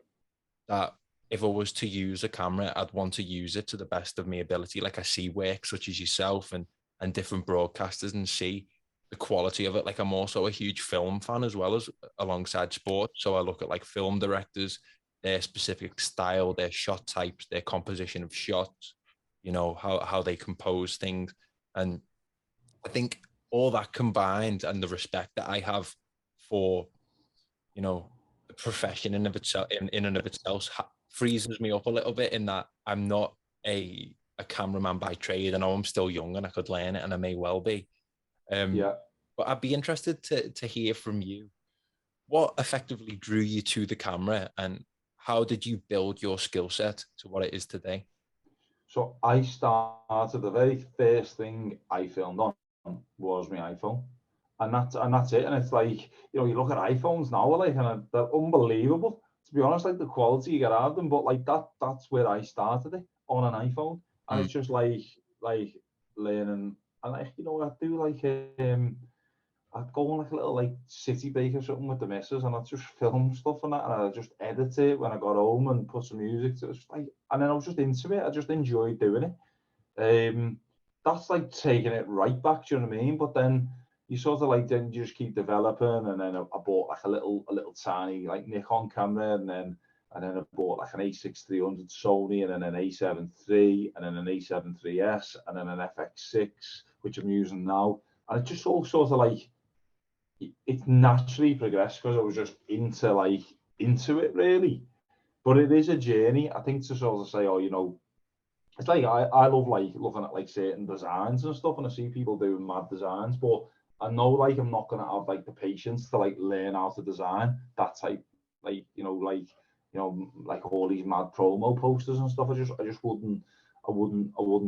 that if I was to use a camera, I'd want to use it to the best of my ability. Like I see work such as yourself and different broadcasters and see the quality of it. Like I'm also a huge film fan as well as alongside sport. So I look at like film directors, their specific style, their shot types, their composition of shots, you know, how they compose things. And I think all that combined and the respect that I have for, you know, the profession in of itself, in and of itself, freezes me up a little bit in that I'm not a cameraman by trade. I know I'm still young and I could learn it, and I may well be. Yeah. But I'd be interested to hear from you. What effectively drew you to the camera, and how did you build your skill set to what it is today? So I started, the very first thing I filmed on was my iPhone. And that's it. And it's like, you know, you look at iPhones now, like, and they're unbelievable. To be honest, like the quality you get out of them, but like that's where I started it, on an iPhone. And Mm. it's just like learning, and like, you know, I do like I'd go on like a little like city break or something with the missus, and I'd just film stuff and that, and I'd just edit it when I got home and put some music to it. Just like, and then I was just into it. I just enjoyed doing it. That's like taking it right back. Do you know what I mean? But then you sort of like, then you just keep developing, and then I bought like a little tiny like Nikon camera, and then I bought like an A6300 Sony, and then an A7 III, and then an A7 IIIS, and then an FX6, which I'm using now. And it just all sort of like, it naturally progressed because I was just into it really. But it is a journey. I think to sort of say, oh, you know, it's like I love like looking at like certain designs and stuff, and I see people doing mad designs, but I know like I'm not gonna have like the patience to like learn how to design that type, like, like all these mad promo posters and stuff. I just wouldn't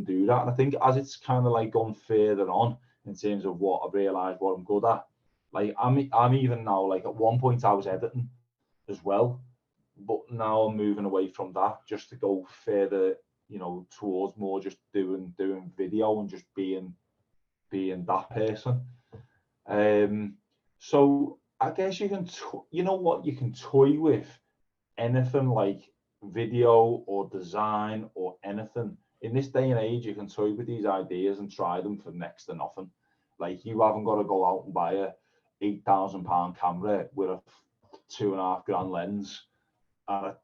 do that. And I think as it's kind of like gone further on in terms of what I've realized what I'm good at, like I'm even now, like at one point I was editing as well, but now I'm moving away from that just to go further, you know, towards more just doing video and just being that person. So I guess you can, you know what, you can toy with anything like video or design or anything. In this day and age, you can toy with these ideas and try them for next to nothing. Like, you haven't got to go out and buy a £8,000 camera with a £2.5 grand lens and a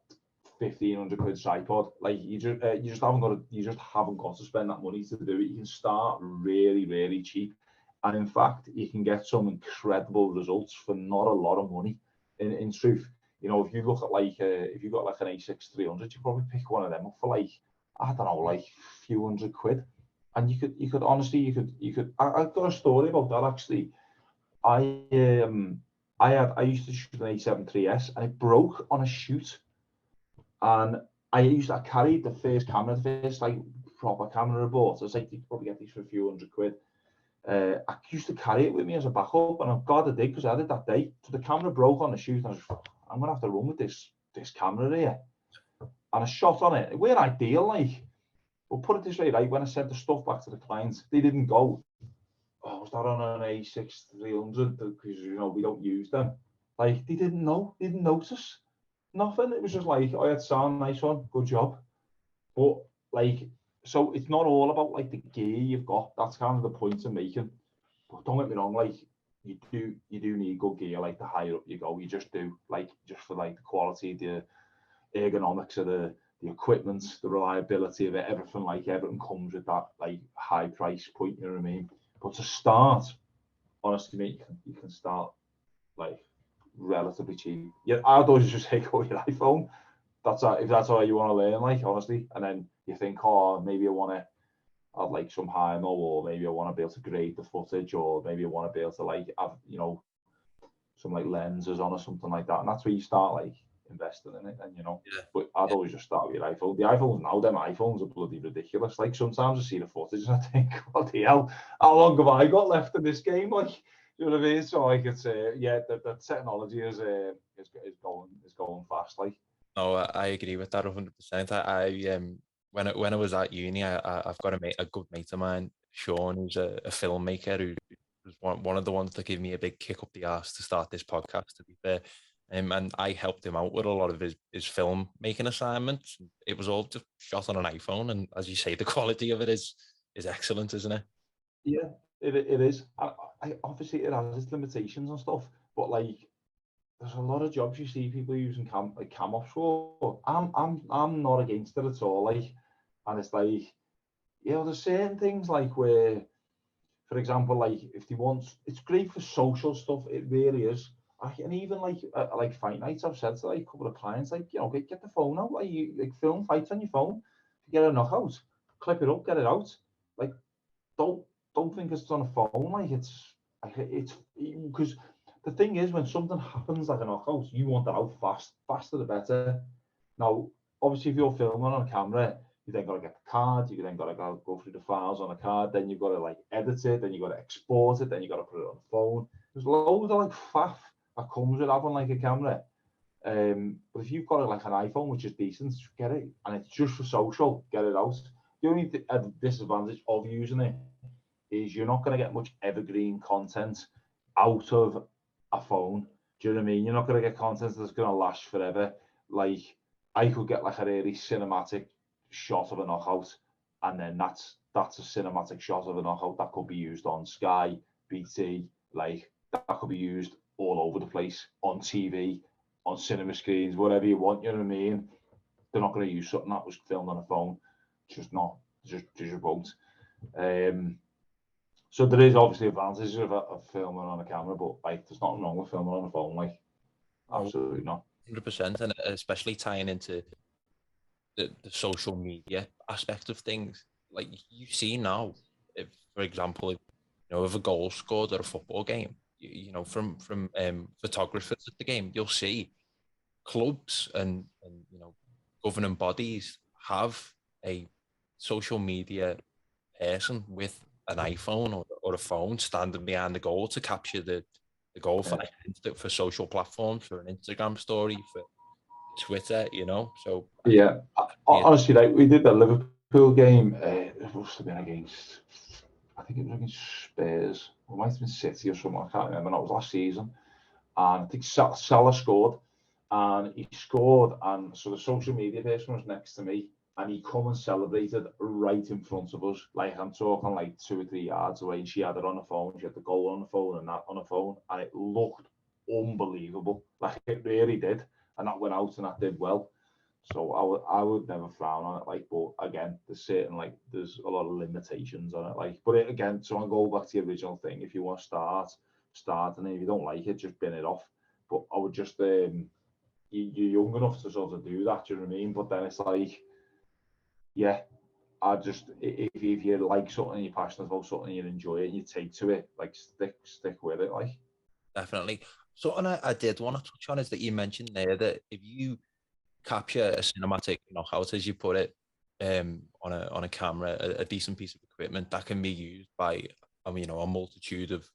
1,500 quid tripod. Like, you just haven't got to spend that money to do it. You can start really, really cheap, and in fact, you can get some incredible results for not a lot of money. In truth, you know, if you look at like if you got like an A6300, you probably pick one of them up for like, I don't know, like a few £100, and you could honestly, you could. I've got a story about that actually. I used to shoot an A7 IIIS, and it broke on a shoot. And I carried the first camera, the first like proper camera I bought. I was like, you could probably get these for a few £100. I used to carry it with me as a backup, and I'm glad I did, because I had it that day. So the camera broke on the shoot, and I was, I'm gonna have to run with this camera here. And I shot on it. It weren't ideal, like, but put it this way, right? When I sent the stuff back to the clients, they didn't go, was that on an A6-300? Because, you know, we don't use them. Like, they didn't notice. Nothing. It was just like, oh, it sound nice one, good job. But, like, so it's not all about, like, the gear you've got. That's kind of the point I'm making. But don't get me wrong, like, you do need good gear, like, the higher up you go. You just do, like, just for, like, the quality, the ergonomics of the equipment, the reliability of it, everything comes with that, like, high price point, you know what I mean? But to start, honestly, mate, you can start, like, relatively cheap. Yeah, I'd always just say go your iPhone. If that's how you want to learn, like, honestly. And then you think, oh, maybe I want to have, like, some high mo, or maybe I want to be able to grade the footage, or maybe I want to be able to, like, have, you know, some, like, lenses on or something like that. And that's where you start, like, investing in it. And, you know, but I'd always just start with your iPhone. The iPhones now, them iPhones are bloody ridiculous. Like, sometimes I see the footage and I think, what the hell, how long have I got left in this game? Like, you know what I mean? So, like, it's yeah, the technology is going fast. Like, No, I agree with that 100%. When I was at uni, I've got a good mate of mine, Sean, who's a filmmaker, who was one of the ones that gave me a big kick up the arse to start this podcast, to be fair. And I helped him out with a lot of his film making assignments. It was all just shot on an iPhone, and as you say, the quality of it is excellent, isn't it? yeah, it is. I obviously it has its limitations and stuff, but, like, there's a lot of jobs you see people using cam ops for. I'm not against it at all. Like, and it's like, you know, there's certain things, like, where, for example, like, if they want, it's great for social stuff. It really is. And even, like fight nights, I've said to, like, a couple of clients, like, you know, get the phone out, like, you, like, film fights on your phone. You get a knockout, clip it up, get it out. Like, don't don't think it's on a phone. Like, it's because the thing is, when something happens like a knockout, you want that out fast, faster the better. Now, obviously, if you're filming on a camera, you then got to get the card, you then got to go through the files on a card, then you've got to, like, edit it, then you've got to export it, then you've got to put it on the phone. There's loads of, like, faff that comes with having, like, a camera. But if you've got, like, an iPhone, which is decent, get it, and it's just for social, get it out. The only disadvantage of using it is you're not going to get much evergreen content out of a phone. Do you know what I mean? You're not going to get content that's going to last forever. Like, I could get, like, a really cinematic shot of a knockout, and then that's a cinematic shot of a knockout that could be used on Sky, BT, like, that could be used all over the place, on TV, on cinema screens, whatever you want. You know what I mean? They're not going to use something that was filmed on a phone. Just not. Just won't. So there is obviously advantages of filming on a camera, but, like, there's nothing wrong with filming on a phone. Like, No, absolutely not. 100%, and especially tying into the social media aspect of things. Like, you see now, if, for example, if a goal scored at a football game, from photographers at the game, you'll see clubs and governing bodies have a social media person with an iPhone or a phone standing behind the goal to capture the goal for social platforms, for an Instagram story, for Twitter, So Yeah, honestly, like, we did that Liverpool game. It must have been against, I think it was against Spurs. It might have been City or something. I can't remember. That was last season, and I think Salah scored, and he scored, and so the social media person was next to me, and he come and celebrated right in front of us. Like, I'm talking, like, 2 or 3 yards away, and she had it on the phone. She had the goal on the phone and that on the phone, and it looked unbelievable. Like, it really did, and that went out and that did well. So I would never frown on it. Like, but again, there's a lot of limitations on it. Like, but again, so I go back to the original thing. If you want to start, and if you don't like it, just bin it off. But I would just you're young enough to sort of do that. Do you know what I mean? But then it's like, yeah, I just, if you like something, you're passionate about something, you enjoy it, and you take to it, like, stick with it. Like, definitely. So, and I did want to touch on is that you mentioned there that if you capture a cinematic knockout, as you put it, on a camera, a decent piece of equipment that can be used by a multitude of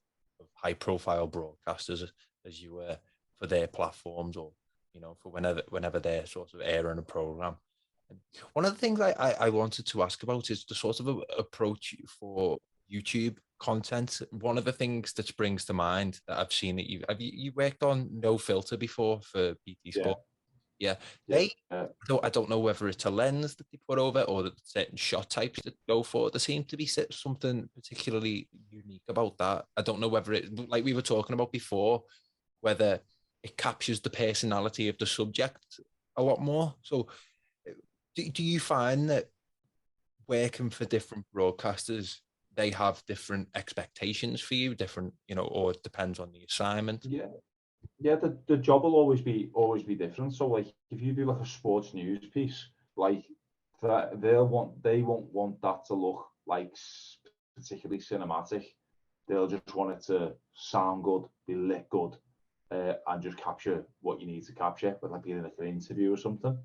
high profile broadcasters, as you were, for their platforms, or for whenever they're sort of airing a program. And one of the things I wanted to ask about is the sort of approach for YouTube content, one of the things that springs to mind that I've seen that you worked on No Filter before for BT Sport. Yeah. I don't know whether it's a lens that they put over or the certain shot types that go for it. There seems to be something particularly unique about that. I don't know whether it, like we were talking about before, whether it captures the personality of the subject a lot more. So do you find that working for different broadcasters, they have different expectations for you, different, or it depends on the assignment? Yeah, the job will always be different. So like if you do like a sports news piece, like that they won't want that to look like particularly cinematic. They'll just want it to sound good, be lit good, and just capture what you need to capture, but like being like an interview or something.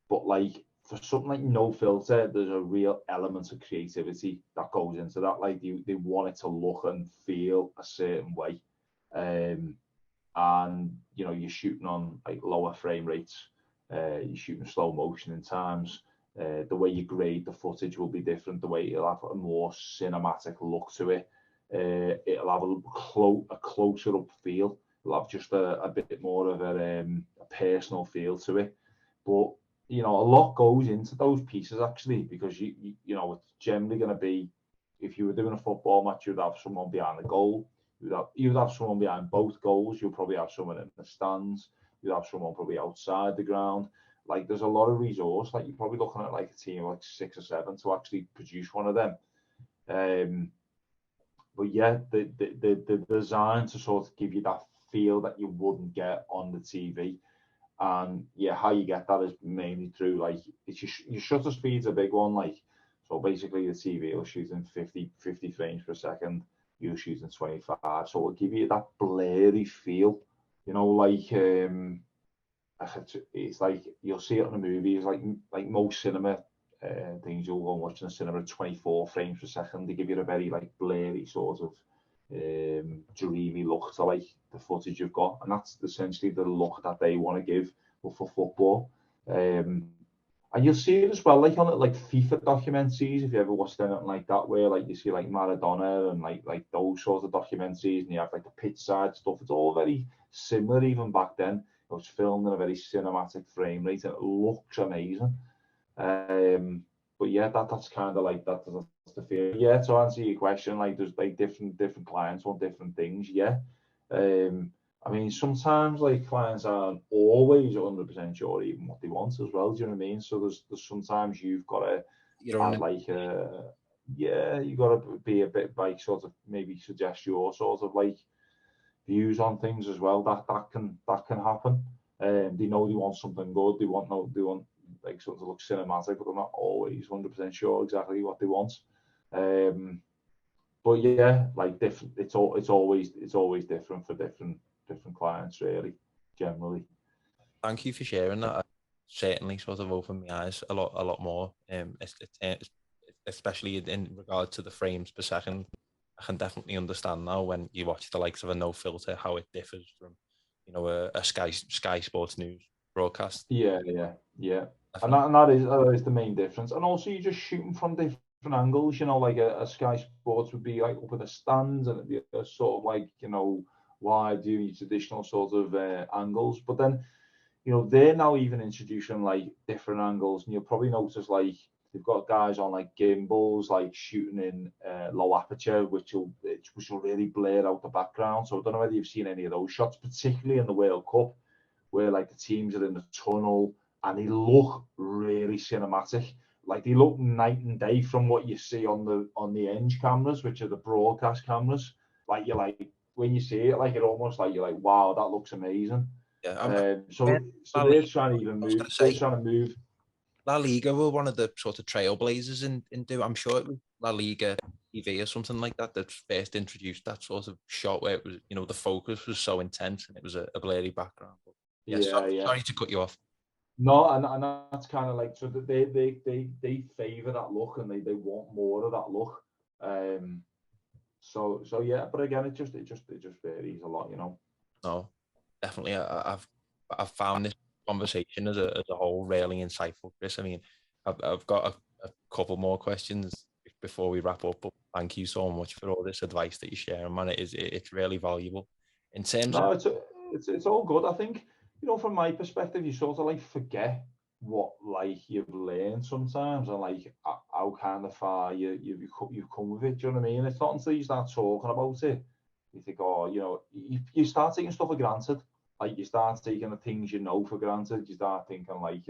But like for something like No Filter, there's a real element of creativity that goes into that. Like they want it to look and feel a certain way. And you're shooting on like lower frame rates, you're shooting slow motion in times, the way you grade the footage will be different, the way it'll have a more cinematic look to it, it'll have a closer up feel, it'll have just a bit more of a personal feel to it. But a lot goes into those pieces actually, because it's generally going to be, if you were doing a football match, you'd have someone behind the goal. You'd have someone behind both goals. You'll probably have someone in the stands. You'd have someone probably outside the ground. Like there's a lot of resource. Like you're probably looking at like a team of like 6 or 7 to actually produce one of them. But yeah, the design to sort of give you that feel that you wouldn't get on the TV. And yeah, how you get that is mainly through like your shutter speed's a big one. Like so basically the TV will shoot in 50 frames per second. You're shooting 25, so it'll give you that blurry feel, like it's like you'll see it in the movies, like most cinema things you'll go and watch in the cinema at 24 frames per second. They give you a very like blurry sort of dreamy look to like the footage you've got, and that's essentially the look that they want to give for football. And you'll see it as well, like on like FIFA documentaries, if you ever watched anything like that, where like you see like Maradona and like those sorts of documentaries, and you have like the pitch side stuff. It's all very similar even back then. It was filmed in a very cinematic frame rate, and it looks amazing. But yeah, that's kind of like that's the feel. Yeah, to answer your question, like there's like different clients want different things. Yeah. I mean, sometimes like clients aren't always 100% sure even what they want as well. Do you know what I mean? So there's sometimes you've got to add like you got to be a bit like sort of maybe suggest your sort of like views on things as well. That can happen. They know they want something good. They want like sort of look cinematic, but they're not always 100% sure exactly what they want. But yeah, like different. It's always different for different clients, really, generally. Thank you for sharing that. Certainly sort of opened my eyes a lot more, especially in regard to the frames per second. I can definitely understand now when you watch the likes of a No Filter how it differs from a Sky Sports News broadcast. Yeah. And that is the main difference. And also you're just shooting from different angles, like a Sky Sports would be like up in the stands, and it'd be a sort of like wide view, traditional sort of angles. But then they're now even introducing like different angles, and you'll probably notice like they've got guys on like gimbals, like shooting in low aperture, which will really blur out the background. So I don't know whether you've seen any of those shots, particularly in the World Cup, where like the teams are in the tunnel and they look really cinematic. Like they look night and day from what you see on the Eng cameras, which are the broadcast cameras. Like you're like when you see it, like it almost like you're like, wow, that looks amazing. Yeah, so they're trying to even move. They're trying to move. La Liga were one of the sort of trailblazers in do. I'm sure it was La Liga TV or something like that that first introduced that sort of shot where it was, the focus was so intense and it was a blurry background. But sorry to cut you off. No, and that's kind of like so that they favour that look, and they want more of that look. So yeah, but again, it just varies a lot, No, definitely. I've found this conversation as a whole really insightful, Chris. I mean, I've got a couple more questions before we wrap up. But thank you so much for all this advice that you're sharing, man. It's really valuable. In terms No, of it's all good. I think, from my perspective, you sort of like forget what like you've learned sometimes, and like how kind of far you've come with it. Do you know what I mean? It's not until you start talking about it, you think, oh, you start taking stuff for granted. Like you start taking the things you know for granted. You start thinking like,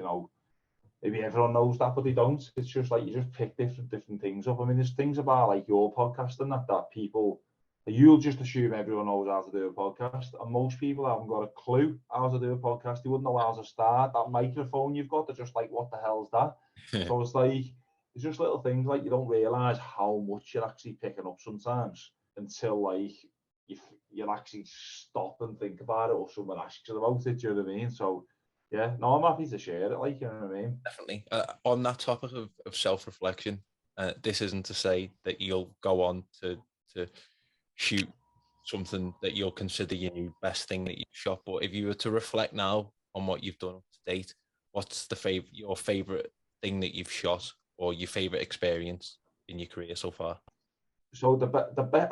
maybe everyone knows that, but they don't. It's just like you just pick different things up. I mean, there's things about like your podcast and that people, you'll just assume everyone knows how to do a podcast, and most people haven't got a clue how to do a podcast. They wouldn't know how to start. That microphone you've got, they're just like, what the hell's that? So it's like, it's just little things like you don't realise how much you're actually picking up sometimes until like you actually stop and think about it, or someone asks you about it. Do you know what I mean? So yeah, no, I'm happy to share it. Like, you know what I mean? definitely on that topic of self-reflection, this isn't to say that you'll go on to shoot something that you'll consider your new best thing that you've shot. But if you were to reflect now on what you've done up to date, what's your favorite thing that you've shot, or your favorite experience in your career so far? So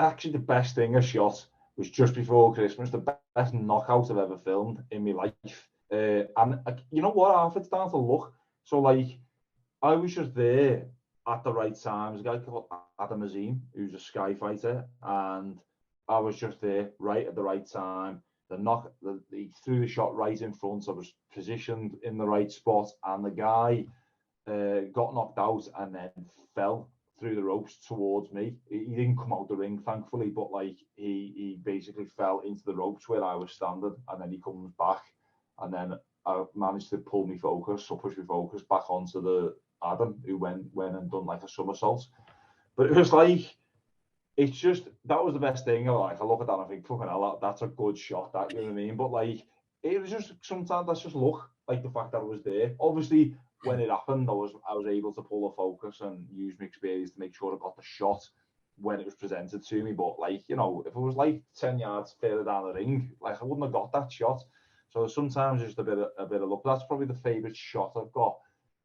actually the best thing I shot was just before Christmas. The best knockout I've ever filmed in my life. And you know what? Half it's down to luck. So like, I was just there at the right time. There's a guy called Adam Azim, who's a sky fighter, and I was just there right at the right time. He threw the shot right in front. I was positioned in the right spot, and the guy got knocked out and then fell through the ropes towards me. He didn't come out the ring, thankfully, but like he basically fell into the ropes where I was standing, and then he comes back, and then I managed to push my focus back onto the Adam, who went and done like a somersault. But it was like, it's just, that was the best thing. Like, I look at that and I think, fucking hell, that's a good shot, that, you know what I mean? But like, it was just, sometimes that's just luck, like the fact that I was there. Obviously, when it happened, I was able to pull a focus and use my experience to make sure I got the shot when it was presented to me. But like, if it was like 10 yards further down the ring, like I wouldn't have got that shot. So sometimes just a bit of luck. That's probably the favorite shot I've got.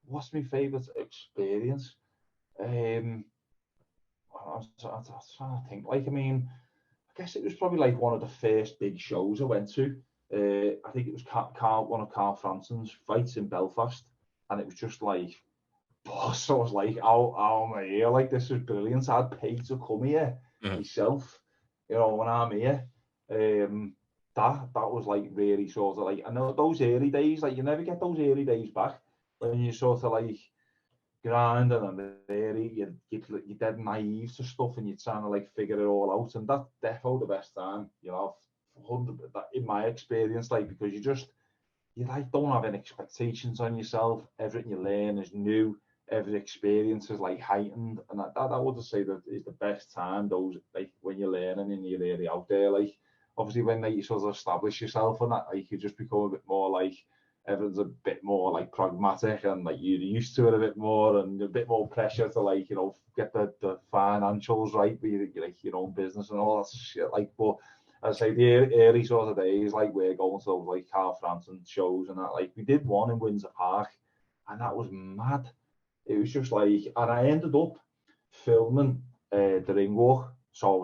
What's my favorite experience? I'm trying to think. Like, I mean, I guess it was probably like one of the first big shows I went to. I think it was one of Carl Franson's fights in Belfast, and it was just like, boss. I was like, oh am I here? Like, this is brilliant. I'd paid to come here myself, when I'm here. That was like really sort of like, I know those early days, like you never get those early days back when you sort of like grinding and you're dead naive to stuff and you're trying to like figure it all out, and that's definitely the best time, 100 in my experience, like, because you like don't have any expectations on yourself. Everything you learn is new. Every experience is like heightened, and that I would say that is the best time. Those, like, when you're learning and you're really out there, like, obviously when like, you sort of establish yourself and that, like, you just become a bit more like, everyone's a bit more like pragmatic, and like you're used to it a bit more, and a bit more pressure to like, get the financials right, be like your own business and all that shit. Like, but I say the early sort of days, like we're going to those like Carl Franson shows and that, like we did one in Windsor Park, and that was mad. It was just like, and I ended up filming the ring walk. So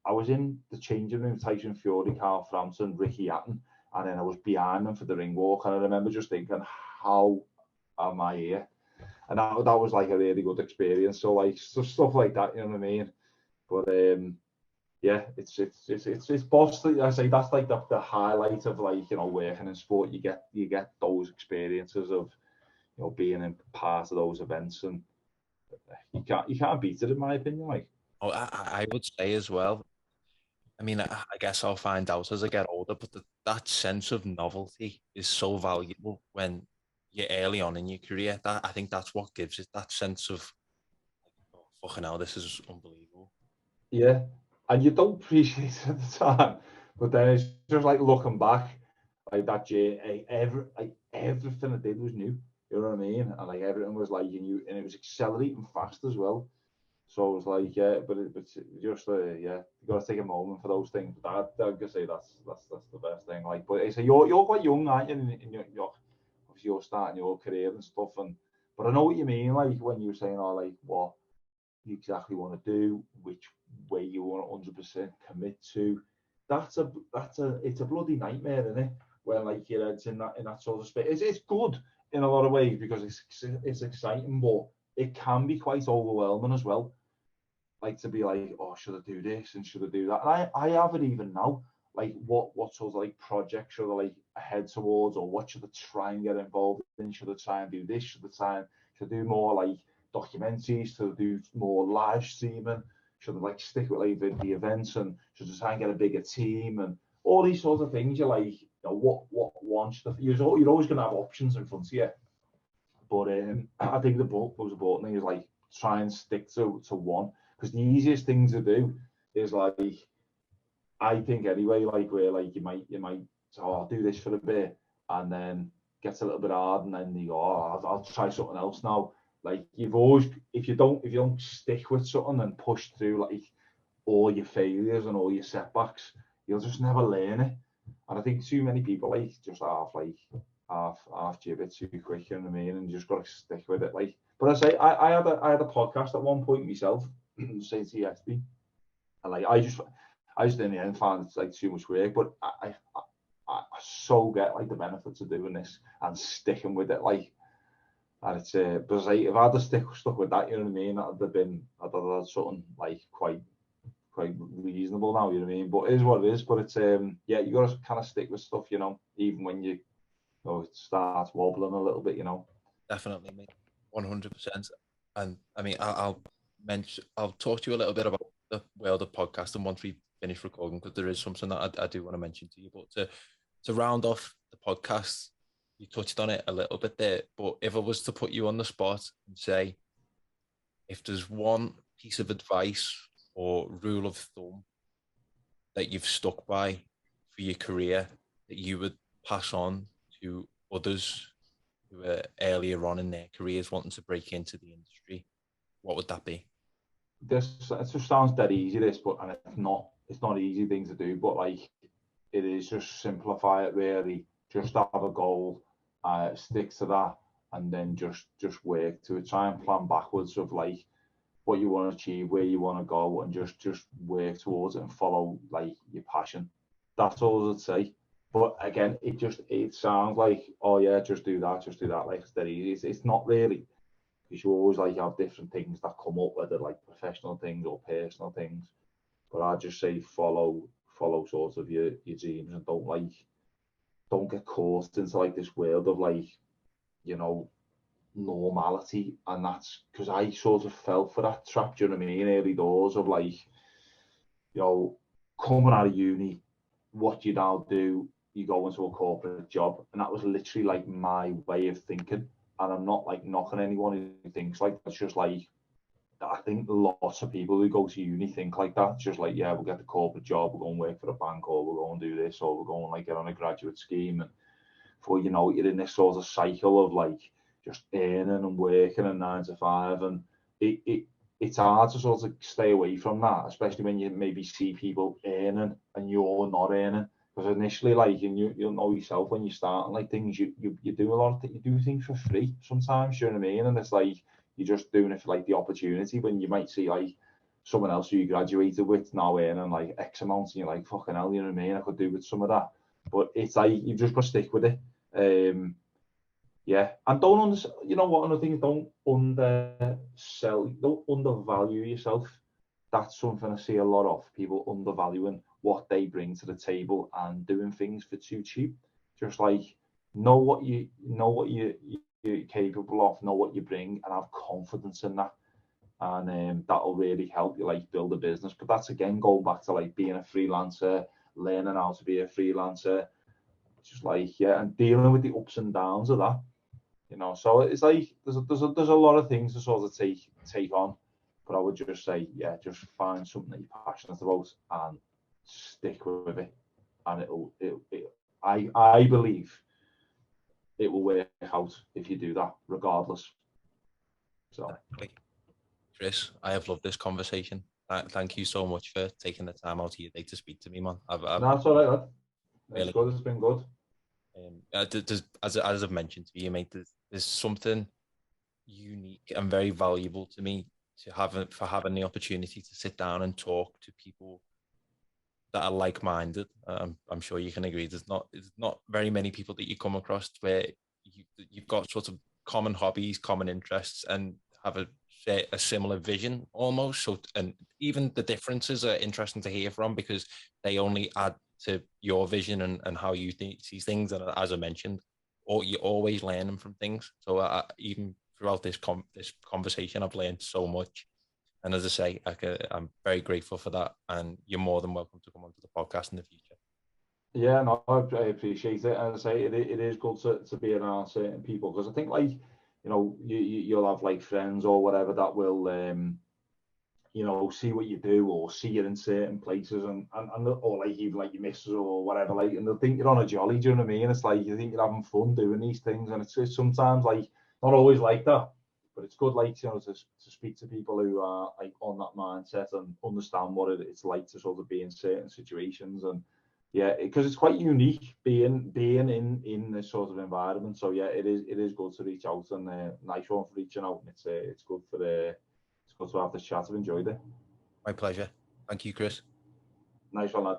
I was in the changing room, Tyson Fury, Carl Franson, Ricky Hatton, and then I was behind them for the ring walk. And I remember just thinking, how am I here? And that was like a really good experience. So like stuff like that, you know what I mean? But yeah, it's boss. I say that's like the highlight of like, working in sport. You get those experiences of, being in part of those events, and you can't beat it, in my opinion. Like, Oh, I would say as well. I mean, I guess I'll find out as I get older, but that sense of novelty is so valuable when you're early on in your career. I think that's what gives it that sense of, oh, fucking hell, this is unbelievable. yeah, and you don't appreciate it at the time, but then it's just like looking back, like that year, everything I did was new. You know what I mean? And like everything was like new, and it was accelerating fast as well. So it was like, yeah, but it's just yeah, you got to take a moment for those things. But I could say that's the best thing. Like, but I say you're quite young, aren't you? In your obviously you're starting your career and stuff, but I know what you mean. Like when you were saying, oh, like what you exactly want to do, which way you want to 100% commit to. It's a bloody nightmare, isn't it? When like your head's in that sort of space. It's good in a lot of ways because it's exciting, but it can be quite overwhelming as well. Like to be like, oh, should I do this and should I do that? And I have it even now. Like what sort of like projects should I like head towards, or what should I try and get involved in? Should I try and do this? Should I do more like documentaries? Should I do more live streaming? Should I like stick with like the events, and should I try and get a bigger team and all these sorts of things? You're like, you know, what one should you're always going to have options in front of you. But I think the most important thing is like try and stick to one, because the easiest thing to do is like, I think anyway, like where like you might oh, I'll do this for a bit, and then gets a little bit hard, and then you go, oh, I'll try something else now. Like you've always, if you don't stick with something and push through like all your failures and all your setbacks, you'll just never learn it. And I think too many people like just half jib it too quick, you know what I mean? And you just got to stick with it. Like, but I say I had a podcast at one point myself, saying TXP, and like I just in the end found it's like too much work, but I so get like the benefits of doing this and sticking with it. Like, and it's but like, if I had to stuck with that, you know what I mean, I'd have had something like quite reasonable now, you know what I mean. But it is what it is. But it's yeah, you got to kind of stick with stuff, you know, even when it starts wobbling a little bit, you know. Definitely, mate, 100%. And I mean, I'll talk to you a little bit about the world of podcasting once we finish recording, because there is something that I do want to mention to you. But to round off the podcast, you touched on it a little bit there. But if I was to put you on the spot and say, if there's one piece of advice or rule of thumb that you've stuck by for your career that you would pass on to others who are earlier on in their careers wanting to break into the industry, what would that be? It just sounds dead easy, this, but and it's not easy thing to do, but like it is, just simplify it really. Just have a goal, stick to that, and then just work to it. Try and plan backwards of like what you want to achieve, where you want to go, and just work towards it and follow like your passion. That's all I'd say. But again, it sounds like, oh yeah, just do that. Like it's dead easy. It's not really, because you always like have different things that come up, whether like professional things or personal things. But I just say follow sort of your dreams, and don't get caught into like this world of like, you know, normality. And that's because I sort of fell for that trap, do you know what I mean, early doors of like, you know, coming out of uni, what you now do, you go into a corporate job, and that was literally like my way of thinking. And I'm not like knocking anyone who thinks like that's just like, I think lots of people who go to uni think like that. It's just like, yeah, we'll get the corporate job, we'll go and work for a bank, or we'll go and do this, or we'll go and like get on a graduate scheme, and before you know it, you're in this sort of cycle of like just earning and working a 9 to 5, and it's hard to sort of stay away from that, especially when you maybe see people earning and you're not earning. Because initially, like, and you'll know yourself when you start like things, you do a lot of you do things for free sometimes, you know what I mean? And it's like you're just doing it for like the opportunity, when you might see like someone else who you graduated with now earning like X amount, and you're like, fucking hell, you know what I mean? I could do with some of that. But it's like you've just got to stick with it. Yeah, and you know what, another thing, don't undervalue yourself. That's something I see a lot of, people undervaluing what they bring to the table and doing things for too cheap. Just like know what you're capable of, know what you bring, and have confidence in that, and that'll really help you like build a business. But that's again going back to like being a freelancer, learning how to be a freelancer, just like, yeah, and dealing with the ups and downs of that, you know. So it's like there's a lot of things to sort of take on, but I would just say, yeah, just find something that you're passionate about and stick with it, and I believe it will work out if you do that regardless. So Chris, I have loved this conversation. Thank you so much for taking the time out of your day to speak to me, man. No, that's all right, lad. It's good. It's been good. As I've mentioned to you, mate, there's something unique and very valuable to me for having the opportunity to sit down and talk to people that are like-minded. I'm sure you can agree. There's not very many people that you come across where you've got sort of common hobbies, common interests, and have a similar vision almost. So, and even the differences are interesting to hear from, because they only add to your vision and how you see things. And as I mentioned, or you're always learning from things. So even throughout this conversation, I've learned so much. And as I say, I'm very grateful for that. And you're more than welcome to come onto the podcast in the future. Yeah, no, I appreciate it. As I say, it is good to be around certain people, because I think, like, you know, you'll have like friends or whatever that will, you know, see what you do or see you in certain places, and or like even like your missus or whatever, like, and they'll think you're on a jolly. Do you know what I mean? It's like you think you're having fun doing these things, and it's sometimes like not always like that, but it's good, like, you know, to speak to people who are like on that mindset and understand what it's like to sort of be in certain situations. And yeah, because it's quite unique being in this sort of environment. So yeah, it is good to reach out, and nice one for reaching out. It's good for it's good to have this chat. I've enjoyed it. My pleasure. Thank you, Chris. Nice one, lad.